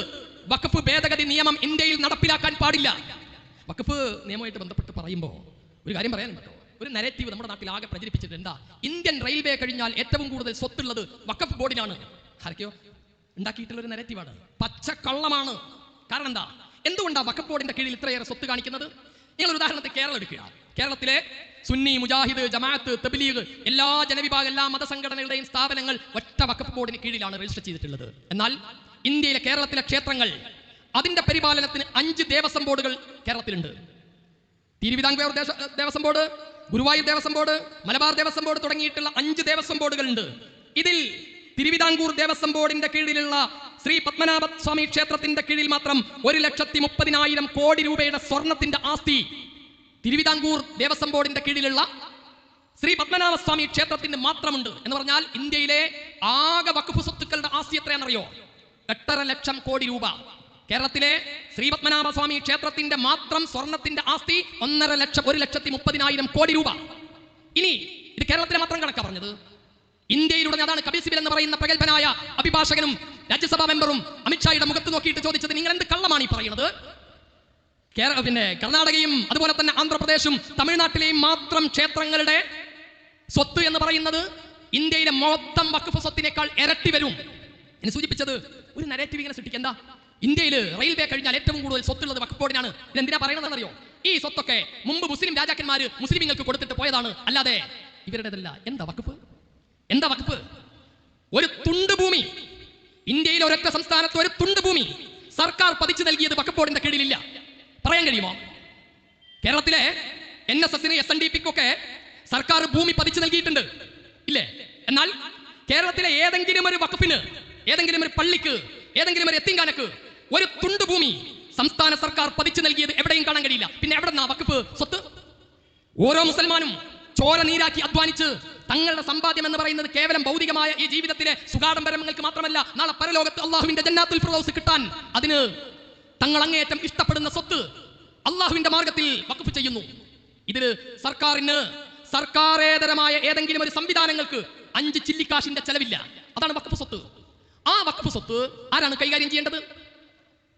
വഖഫ് ഭേദഗതി നിയമം ഇന്ത്യയിൽ നടപ്പിലാക്കാൻ പാടില്ല? വഖഫ് നിയമവുമായിട്ട് ബന്ധപ്പെട്ട് പറയുമ്പോൾ ഒരു കാര്യം പറയാനുണ്ട്. ഒരു നരേറ്റീവ് നമ്മുടെ നാട്ടിൽ ആകെ പ്രചരിപ്പിച്ചിട്ട് എന്താ? ഇന്ത്യൻ റെയിൽവേ കഴിഞ്ഞാൽ ഏറ്റവും കൂടുതൽ സ്വത്തുള്ളത് വഖഫ് ബോർഡിനാണ്. ആരൊക്കെയോ ഉണ്ടാക്കിയിട്ടുള്ള ഒരു നരേറ്റീവാണ്, പച്ചക്കള്ളമാണ്. കാരണം എന്താ? എന്തുകൊണ്ടാണ് വഖഫ് ബോർഡിന്റെ കീഴിൽ ഇത്രയേറെ സ്വത്ത് കാണിക്കുന്നത്? നിങ്ങൾ ഒരു ഉദാഹരണത്തിൽ കേരളം എടുക്കുക. കേരളത്തിലെ സുന്നി, മുജാഹിദ്, ജമാഅത്ത്, തബ്ലീഗ് എല്ലാ ജനവിഭാഗ എല്ലാ മതസംഘടനകളുടെയും സ്ഥാപനങ്ങൾ ഒറ്റ വഖഫ് ബോർഡിന് കീഴിലാണ് രജിസ്റ്റർ ചെയ്തിട്ടുള്ളത്. എന്നാൽ ഇന്ത്യയിലെ കേരളത്തിലെ ക്ഷേത്രങ്ങൾ, അതിന്റെ പരിപാലനത്തിന് 5 ദേവസ്വം ബോർഡുകൾ കേരളത്തിലുണ്ട്. Thiruvithamkoor Devaswom board, Guruvayur Devaswom board, Malabar Devaswom board തുടങ്ങിയിട്ടുള്ള 5 ദേവസ്വം ബോർഡുകളുണ്ട്. ഇതിൽ തിരുവിതാംകൂർ ദേവസ്വം ബോർഡിന്റെ കീഴിലുള്ള ശ്രീ പത്മനാഭ സ്വാമി ക്ഷേത്രത്തിന്റെ കീഴിൽ മാത്രം 1,30,30,000 കോടി രൂപയുടെ സ്വർണത്തിന്റെ ആസ്തി തിരുവിതാംകൂർ ദേവസ്വം ബോർഡിന്റെ കീഴിലുള്ള ശ്രീ പത്മനാഭ സ്വാമി ക്ഷേത്രത്തിന് മാത്രമുണ്ട്. എന്ന് പറഞ്ഞാൽ ഇന്ത്യയിലെ ആകെ വഖഫ് സ്വത്തുക്കളുടെ ആസ്തി എത്രയാണെന്നറിയോ? 8.5 ലക്ഷം കോടി രൂപ. കേരളത്തിലെ ശ്രീ പത്മനാഭ സ്വാമി ക്ഷേത്രത്തിന്റെ മാത്രം സ്വർണത്തിന്റെ ആസ്തി 1,30,30,000 കോടി രൂപ. ഇനി ഇത് കേരളത്തിലെ മാത്രം കണക്കാ പറഞ്ഞത്. ഇന്ത്യയിലുടനെ അതാണ് കപിൽ സിബൽ എന്ന് പറയുന്ന പ്രഗത്ഭനായ അഭിഭാഷകനും രാജ്യസഭാ മെമ്പറും അമിത്ഷായുടെ മുഖത്ത് നോക്കിയിട്ട് ചോദിച്ചത്, നിങ്ങൾ എന്ത് കള്ളമാണ് ഈ പറയുന്നത്? കർണാടകയും അതുപോലെ തന്നെ ആന്ധ്രാപ്രദേശും തമിഴ്നാട്ടിലെയും മാത്രം ക്ഷേത്രങ്ങളുടെ സ്വത്ത് എന്ന് പറയുന്നത് ഇന്ത്യയിലെ മൊത്തം വഖഫ് സ്വത്തിനേക്കാൾ ഇരട്ടി വരും എന്ന് സൂചിപ്പിച്ചത് ഒരു നരേറ്റീവ് ഇങ്ങനെ സൃഷ്ടിക്കുക. എന്താ? ഇന്ത്യയിൽ റെയിൽവേ കഴിഞ്ഞാൽ ഏറ്റവും കൂടുതൽ സ്വത്തുള്ളത് വഖഫ് ബോർഡിനാണ്. ഇതെന്തിനാ പറയണതെന്നറിയോ? ഈ സ്വത്തൊക്കെ മുമ്പ് മുസ്ലിം രാജാക്കന്മാര് മുസ്ലിങ്ങൾക്ക് കൊടുത്തിട്ട് പോയതാണ്, അല്ലാതെ ഇവരുടേതല്ല. എന്താ വഖഫ്? എന്താ വഖഫ്? ഒരു തുണ്ട് ഭൂമി, ഇന്ത്യയിലെ ഒരൊറ്റ സംസ്ഥാനത്ത് ഒരു തുണ്ട് ഭൂമി സർക്കാർ പതിച്ചു നൽകിയത് വഖഫ് ബോർഡിന്റെ കീഴിലില്ല. പറയാൻ കഴിയുമോ? കേരളത്തിലെ NSSന് SNDPക്കൊക്കെ സർക്കാർ ഭൂമി പതിച്ചു നൽകിയിട്ടുണ്ട്, ഇല്ലേ? എന്നാൽ കേരളത്തിലെ ഏതെങ്കിലും ഒരു വഖഫിന്, ഏതെങ്കിലും ഒരു പള്ളിക്ക്, ഏതെങ്കിലും ഒരു യത്തീംഖാനക്ക് ഒരു തുണ്ട് ഭൂമി സംസ്ഥാന സർക്കാർ പതിച്ചു നൽകിയത് എവിടെയും കാണാൻ കഴിയില്ല. പിന്നെ എവിടെ നിന്നാ വഖഫ് സ്വത്ത്? ഓരോ മുസൽമാനും ചോര നീരാക്കി അധ്വാനിച്ച് തങ്ങളുടെ സമ്പാദ്യം എന്ന് പറയുന്നത് കേവലം ഭൗതികമായ ഈ ജീവിതത്തിലെ സുഖാഡംബരങ്ങൾക്ക് മാത്രമല്ല, നാളെ പരലോകത്ത് അള്ളാഹുവിന്റെ ജന്നാത്തുൽ ഫിർദൗസ് കിട്ടാൻ അതിന് തങ്ങൾ അങ്ങേയറ്റം ഇഷ്ടപ്പെടുന്ന സ്വത്ത് അള്ളാഹുവിന്റെ മാർഗത്തിൽ വഖഫ് ചെയ്യുന്നു. ഇതിൽ സർക്കാരേതരമായ ഏതെങ്കിലും ഒരു സംവിധാനങ്ങൾക്ക് 5 ചില്ലിക്കാശിന്റെ ചെലവില്ല. അതാണ് വഖഫ് സ്വത്ത്. ആ വഖഫ് സ്വത്ത് ആരാണ് കൈകാര്യം ചെയ്യേണ്ടത്?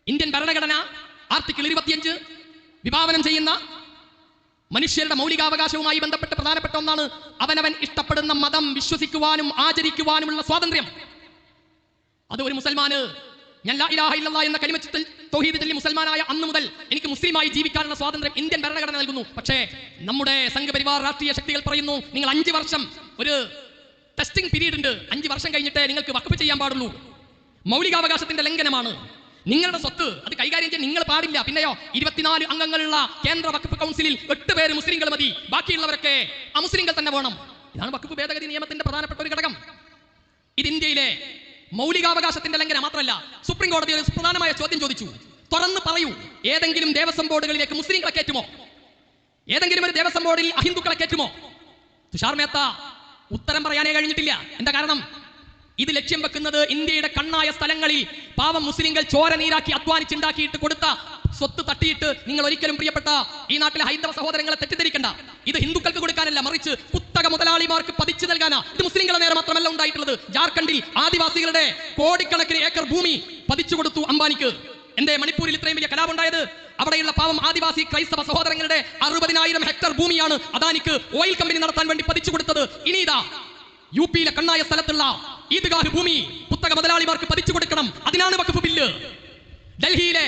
ഇന്ത്യൻ ഭരണഘടന ആർട്ടിക്കിൾ 25 വിഭാവനം ചെയ്യുന്ന മനുഷ്യരുടെ മൗലികാവകാശവുമായി ബന്ധപ്പെട്ട് പ്രധാനപ്പെട്ട ഒന്നാണ് അവനവൻ ഇഷ്ടപ്പെടുന്ന മതം വിശ്വസിക്കുവാനും ആചരിക്കുവാനുമുള്ള സ്വാതന്ത്ര്യം. അത് ഒരു മുസൽമാന് ഞാൻ ലാ ഇലാഹ ഇല്ലല്ലാഹ് എന്ന കലിമത്തുൽ തൗഹീദ് ചൊല്ലി മുസൽമാനായ അന്ന് മുതൽ എനിക്ക് മുസ്ലിമായി ജീവിക്കാനുള്ള സ്വാതന്ത്ര്യം ഇന്ത്യൻ ഭരണഘടന നൽകുന്നു. പക്ഷേ നമ്മുടെ സംഘപരിവാർ രാഷ്ട്രീയ ശക്തികൾ പറയുന്നു, നിങ്ങൾ 5 വർഷം ഒരു ടെസ്റ്റിംഗ് പീരീഡ് ഉണ്ട്, 5 വർഷം കഴിഞ്ഞിട്ടേ നിങ്ങൾക്ക് വഖഫ് ചെയ്യാൻ പാടുള്ളൂ. മൗലികാവകാശത്തിന്റെ ലംഘനമാണ്. നിങ്ങളുടെ സ്വത്ത് അത് കൈകാര്യം ചെയ്യാൻ നിങ്ങൾ പാടില്ല. പിന്നെയോ 24 അംഗങ്ങളുള്ള കേന്ദ്ര വഖഫ് കൗൺസിലിൽ 8 പേര് മുസ്ലിങ്ങൾ മതി, ബാക്കിയുള്ളവരൊക്കെ അമുസ്ലിങ്ങൾ തന്നെ വേണം. ഇതാണ് വഖഫ് ഭേദഗതി നിയമത്തിന്റെ പ്രധാനപ്പെട്ട ഒരു ഘടകം. ഇത് ഇന്ത്യയിലെ മൗലികാവകാശത്തിന്റെ ലംഘനം മാത്രമല്ല, സുപ്രീം കോടതി ഒരു പ്രധാനമായ ചോദ്യം ചോദിച്ചു. തുറന്ന് പറയൂ, ഏതെങ്കിലും ദേവസ്വം ബോർഡുകളിലേക്ക് മുസ്ലിങ്ങളെ കയറ്റുമോ? ഏതെങ്കിലും ഒരു ദേവസ്വം ബോർഡിൽ അഹിന്ദുക്കളെ കയറ്റുമോ? തുഷാർ മേത്ത ഉത്തരം പറയാനേ കഴിഞ്ഞിട്ടില്ല. എന്താ കാരണം? ഇത് ലക്ഷ്യം വെക്കുന്നത് ഇന്ത്യയുടെ കണ്ണായ സ്ഥലങ്ങളിൽ പാവം മുസ്ലിങ്ങൾ ചോര നീരാക്കി അധ്വാനിച്ചുണ്ടാക്കിയിട്ട് കൊടുത്ത സ്വത്ത് തട്ടിയിട്ട് നിങ്ങൾ ഒരിക്കലും പ്രിയപ്പെട്ട ഈ നാട്ടിലെ ഹൈന്ദവ സഹോദരങ്ങളെ തെറ്റിദ്ധരിക്കണ്ട. ഇത് ഹിന്ദുക്കൾക്ക് കൊടുക്കാനല്ല, മറിച്ച് കുത്തക മുതലാളിമാർക്ക് പതിച്ചു നൽകാനാ. ഇത് മുസ്ലിങ്ങളെ നേരെ മാത്രമല്ല ഉണ്ടായിട്ടുള്ളത്. ജാർഖണ്ഡിൽ ആദിവാസികളുടെ കോടിക്കണക്കിന് ഏക്കർ ഭൂമി പതിച്ചു കൊടുത്തു അംബാനിക്ക്. എന്തേ മണിപ്പൂരിൽ ഇത്രയും വലിയ കലാപുണ്ടായത്? അവിടെയുള്ള പാവം ആദിവാസി ക്രൈസ്തവ സഹോദരങ്ങളുടെ 60,000 ഹെക്ടർ ഭൂമിയാണ് അദാനിക്ക് ഓയിൽ കമ്പനി നടത്താൻ വേണ്ടി പതിച്ചു കൊടുത്തത്. ഇനിതാ യു പിയിലെ കണ്ണായ സ്ഥലത്തുള്ള ഈദ്ഗാഹ് ഭൂമി കുത്തക മുതലാളിമാർക്ക് പതിച്ചു കൊടുക്കണം. അതിനാണ് വഖഫ് ബില്ല്. ഡൽഹിയിലെ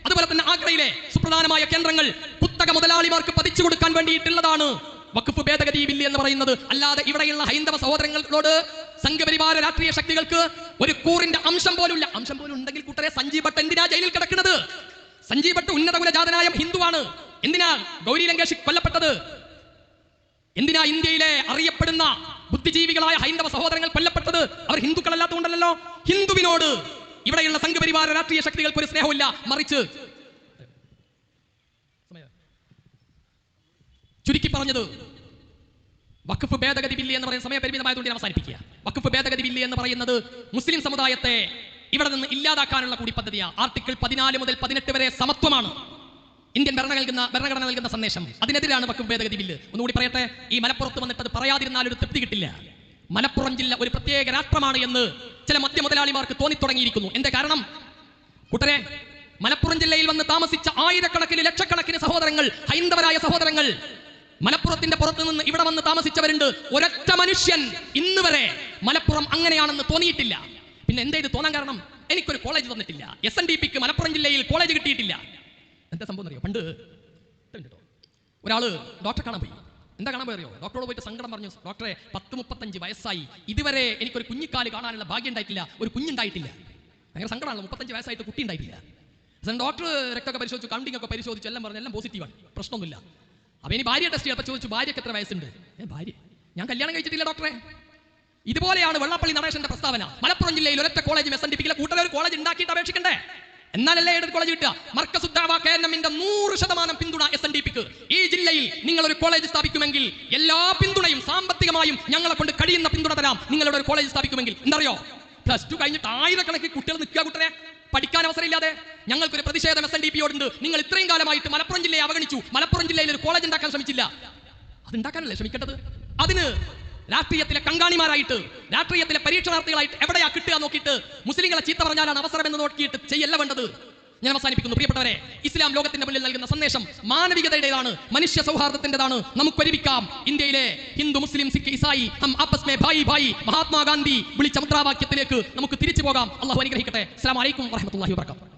അതുപോലെ തന്നെ ആഗ്രയിലെ സുപ്രധാനമായ കേന്ദ്രങ്ങൾ കുത്തക മുതലാളിമാർക്ക് പതിച്ചു കൊടുക്കാൻ വേണ്ടിയിട്ടുള്ളതാണ് വഖഫ് ഭേദഗതി ബില്ല് എന്ന് പറയുന്നത്. അല്ലാതെ ഇവിടെയുള്ള ഹൈന്ദവ സഹോദരങ്ങളോട് സംഘപരിവാര രാഷ്ട്രീയ ശക്തികൾക്ക് ഒരു കൂറിന്റെ അംശം പോലും ഇല്ല. അംശം പോലും ഉണ്ടെങ്കിൽ കൂട്ടരെ സഞ്ജീവ് ഭട്ട് എന്തിനാ ജയിലിൽ കിടക്കുന്നത്? സഞ്ജീവ് ഭട്ട് ഉന്നത കുലജാതനായ ഹിന്ദുവാണ്. എന്തിനാ ഗൗരി ലങ്കേഷ് കൊല്ലപ്പെട്ടത്? എന്തിനാ ഇന്ത്യയിലെ അറിയപ്പെടുന്ന ബുദ്ധിജീവികളായ ഹൈന്ദവ സഹോദരങ്ങൾ കൊല്ലപ്പെട്ടത്? അവർ ഹിന്ദുക്കളല്ലാത്തതുകൊണ്ടല്ലോ. ഹിന്ദുവിനോട് ഇവിടെയുള്ള സംഘപരിവാര രാഷ്ട്രീയ ശക്തികൾക്ക് ഒരു സ്നേഹമില്ല, മറിച്ച് ചുരുക്കി പറഞ്ഞത് വഖഫ് ഭേദഗതി ബില്ല് എന്ന് പറയുന്ന സമയപരിമിതമായതുകൊണ്ട് ഞാൻ അവസാനിപ്പിക്കുക. വഖഫ് ഭേദഗതി ബില്ല് എന്ന് പറയുന്നത് മുസ്ലിം സമുദായത്തെ ഇവിടെ നിന്ന് ഇല്ലാതാക്കാനുള്ള കൂടി പദ്ധതിയാണ്. ആർട്ടിക്കിൾ 14 മുതൽ 18 വരെ സമത്വമാണ് ഇന്ത്യൻ ഭരണഘടന നൽകുന്ന സന്ദേശം. അതിനെതിരാണ് വഖഫ് ഭേദഗതി ബില്ല്. ഒന്നുകൂടി പറയട്ടെ, ഈ മലപ്പുറത്ത് വന്നിട്ട് അത് പറയാതിരുന്നാൽ ഒരു തൃപ്തി കിട്ടില്ല. മലപ്പുറം ജില്ല ഒരു പ്രത്യേക രാഷ്ട്രമാണ് എന്ന് ചില മധ്യ മുതലാളിമാർക്ക് തോന്നിത്തുടങ്ങിയിരിക്കുന്നു. എന്റെ കാരണം കൂട്ടരെ, മലപ്പുറം ജില്ലയിൽ വന്ന് താമസിച്ച ആയിരക്കണക്കിന് ലക്ഷക്കണക്കിന് സഹോദരങ്ങൾ, ഹൈന്ദവരായ സഹോദരങ്ങൾ മലപ്പുറത്തിന്റെ പുറത്ത് നിന്ന് ഇവിടെ വന്ന് താമസിച്ചവരുണ്ട്. ഒരൊറ്റ മനുഷ്യൻ ഇന്ന് വരെ മലപ്പുറം അങ്ങനെയാണെന്ന് തോന്നിയിട്ടില്ല. പിന്നെ എന്താ ഇത് തോന്നാൻ കാരണം? എനിക്കൊരു കോളേജ് തന്നിട്ടില്ല. SNDPക്ക് മലപ്പുറം ജില്ലയിൽ കോളേജ് കിട്ടിയിട്ടില്ല. എന്താ സംഭവം അറിയോ? പണ്ട് ഒരാള് ഡോക്ടറെ കാണാൻ പോയി. എന്താ കാണാൻ പോയി അറിയോ? ഡോക്ടറോട് പോയിട്ട് സങ്കടം പറഞ്ഞു, ഡോക്ടറെ 10-35 വയസ്സായി, ഇതുവരെ എനിക്കൊരു കുഞ്ഞിക്കാല് കാണാനുള്ള ഭാഗ്യം ഉണ്ടായിട്ടില്ല, ഒരു കുഞ്ഞുണ്ടായിട്ടില്ല. ഭയങ്കര സങ്കടമാണല്ലോ, 35 വയസ്സായിട്ട് കുട്ടി ഉണ്ടായിട്ടില്ല. ഡോക്ടർ രക്തമൊക്കെ പരിശോധിച്ചു, കൗണ്ടിംഗ് ഒക്കെ പരിശോധിച്ചു, എല്ലാം പറഞ്ഞു, എല്ലാം പോസിറ്റീവാണ്, പ്രശ്നമൊന്നുമില്ല. അപ്പൊ ഇനി ഭാര്യ ടെസ്റ്റ് ചെയ്തപ്പോൾ ചോദിച്ചു, ഭാര്യക്ക് എത്ര വയസ്സുണ്ട്? ഭാര്യ, ഞാൻ കല്യാണം കഴിച്ചിട്ടില്ല ഡോക്ടറെ. ഇതുപോലെയാണ് വെള്ളാപ്പള്ളി നടേശന്റെ പ്രസ്താവന. മലപ്പുറം ജില്ലയിൽ ഒരൊറ്റ കോളേജ് SNDPക്കിലെ കൂട്ടരെ ഒരു കോളേജ് ഉണ്ടാക്കിയിട്ട് അപേക്ഷിക്കണ്ടേ? എന്നാലല്ലേ ഏതൊരു കോളേജ് കിട്ടുക? മർക്കസുദ്ദാവ KNMന്റെ 100% പിന്തുണ SNDPക്ക്. ഈ ജില്ലയിൽ നിങ്ങൾ ഒരു കോളേജ് സ്ഥാപിക്കുമെങ്കിൽ എല്ലാ പിന്തുണയും സാമ്പത്തികമായും ഞങ്ങളെ കൊണ്ട് കഴിയുന്ന പിന്തുണ തരാം. നിങ്ങളുടെ ഒരു കോളേജ് സ്ഥാപിക്കുമെങ്കിൽ. എന്തറിയോ? +2 കഴിഞ്ഞിട്ട് ആയിരക്കണക്കിന് കുട്ടികൾ നിൽക്കുക കൂട്ടരെ, പഠിക്കാൻ അവസരമില്ലാതെ. ഞങ്ങൾക്കൊരു പ്രതിഷേധം SNDPയോടുണ്ട്. നിങ്ങൾ ഇത്രയും കാലമായിട്ട് മലപ്പുറം ജില്ലയെ അവഗണിച്ചു, മലപ്പുറം ജില്ലയിൽ ഒരു കോളേജ് ഉണ്ടാക്കാൻ ശ്രമിച്ചില്ല. അതുണ്ടാക്കാനല്ലേ ശ്രമിക്കേണ്ടത്? അതിന് രാഷ്ട്രീയത്തിലെ കങ്കാണിമാരായിട്ട്, രാഷ്ട്രീയത്തിലെ പരീക്ഷണാർത്ഥികളായിട്ട് എവിടെയാ കിട്ടുക നോക്കിയിട്ട് മുസ്ലിങ്ങളെ ചീത്ത പറഞ്ഞാലാണ് അവസരം എന്ന് നോക്കിയിട്ട് ചെയ്യല്ല വേണ്ടത്. ഞാൻ അവസാനിപ്പിക്കുന്നു. പ്രിയപ്പെട്ടവരെ, ഇസ്ലാം ലോകത്തിന്റെ മുന്നിൽ നൽകുന്ന സന്ദേശം മാനവികതയുടേതാണ്, മനുഷ്യ സൗഹാർദ്ദത്തിൻ്റെതാണ്. നമുക്കൊരുമിക്കാം. ഇന്ത്യയിലെ ഹിന്ദു, മുസ്ലിം, സിഖ്, ഇസായി ഹം ആപ്പസ് മേ ഭായി ഭായി മഹാത്മാഗാന്ധി വിളിച്ച മുദ്രാവാക്യത്തിലേക്ക് നമുക്ക് തിരിച്ചു പോകാം. അല്ലാഹു അനുഗ്രഹിക്കട്ടെ. അസ്സലാമു അലൈക്കും വറഹ്മത്തുള്ളാഹി വബറകാതുഹു.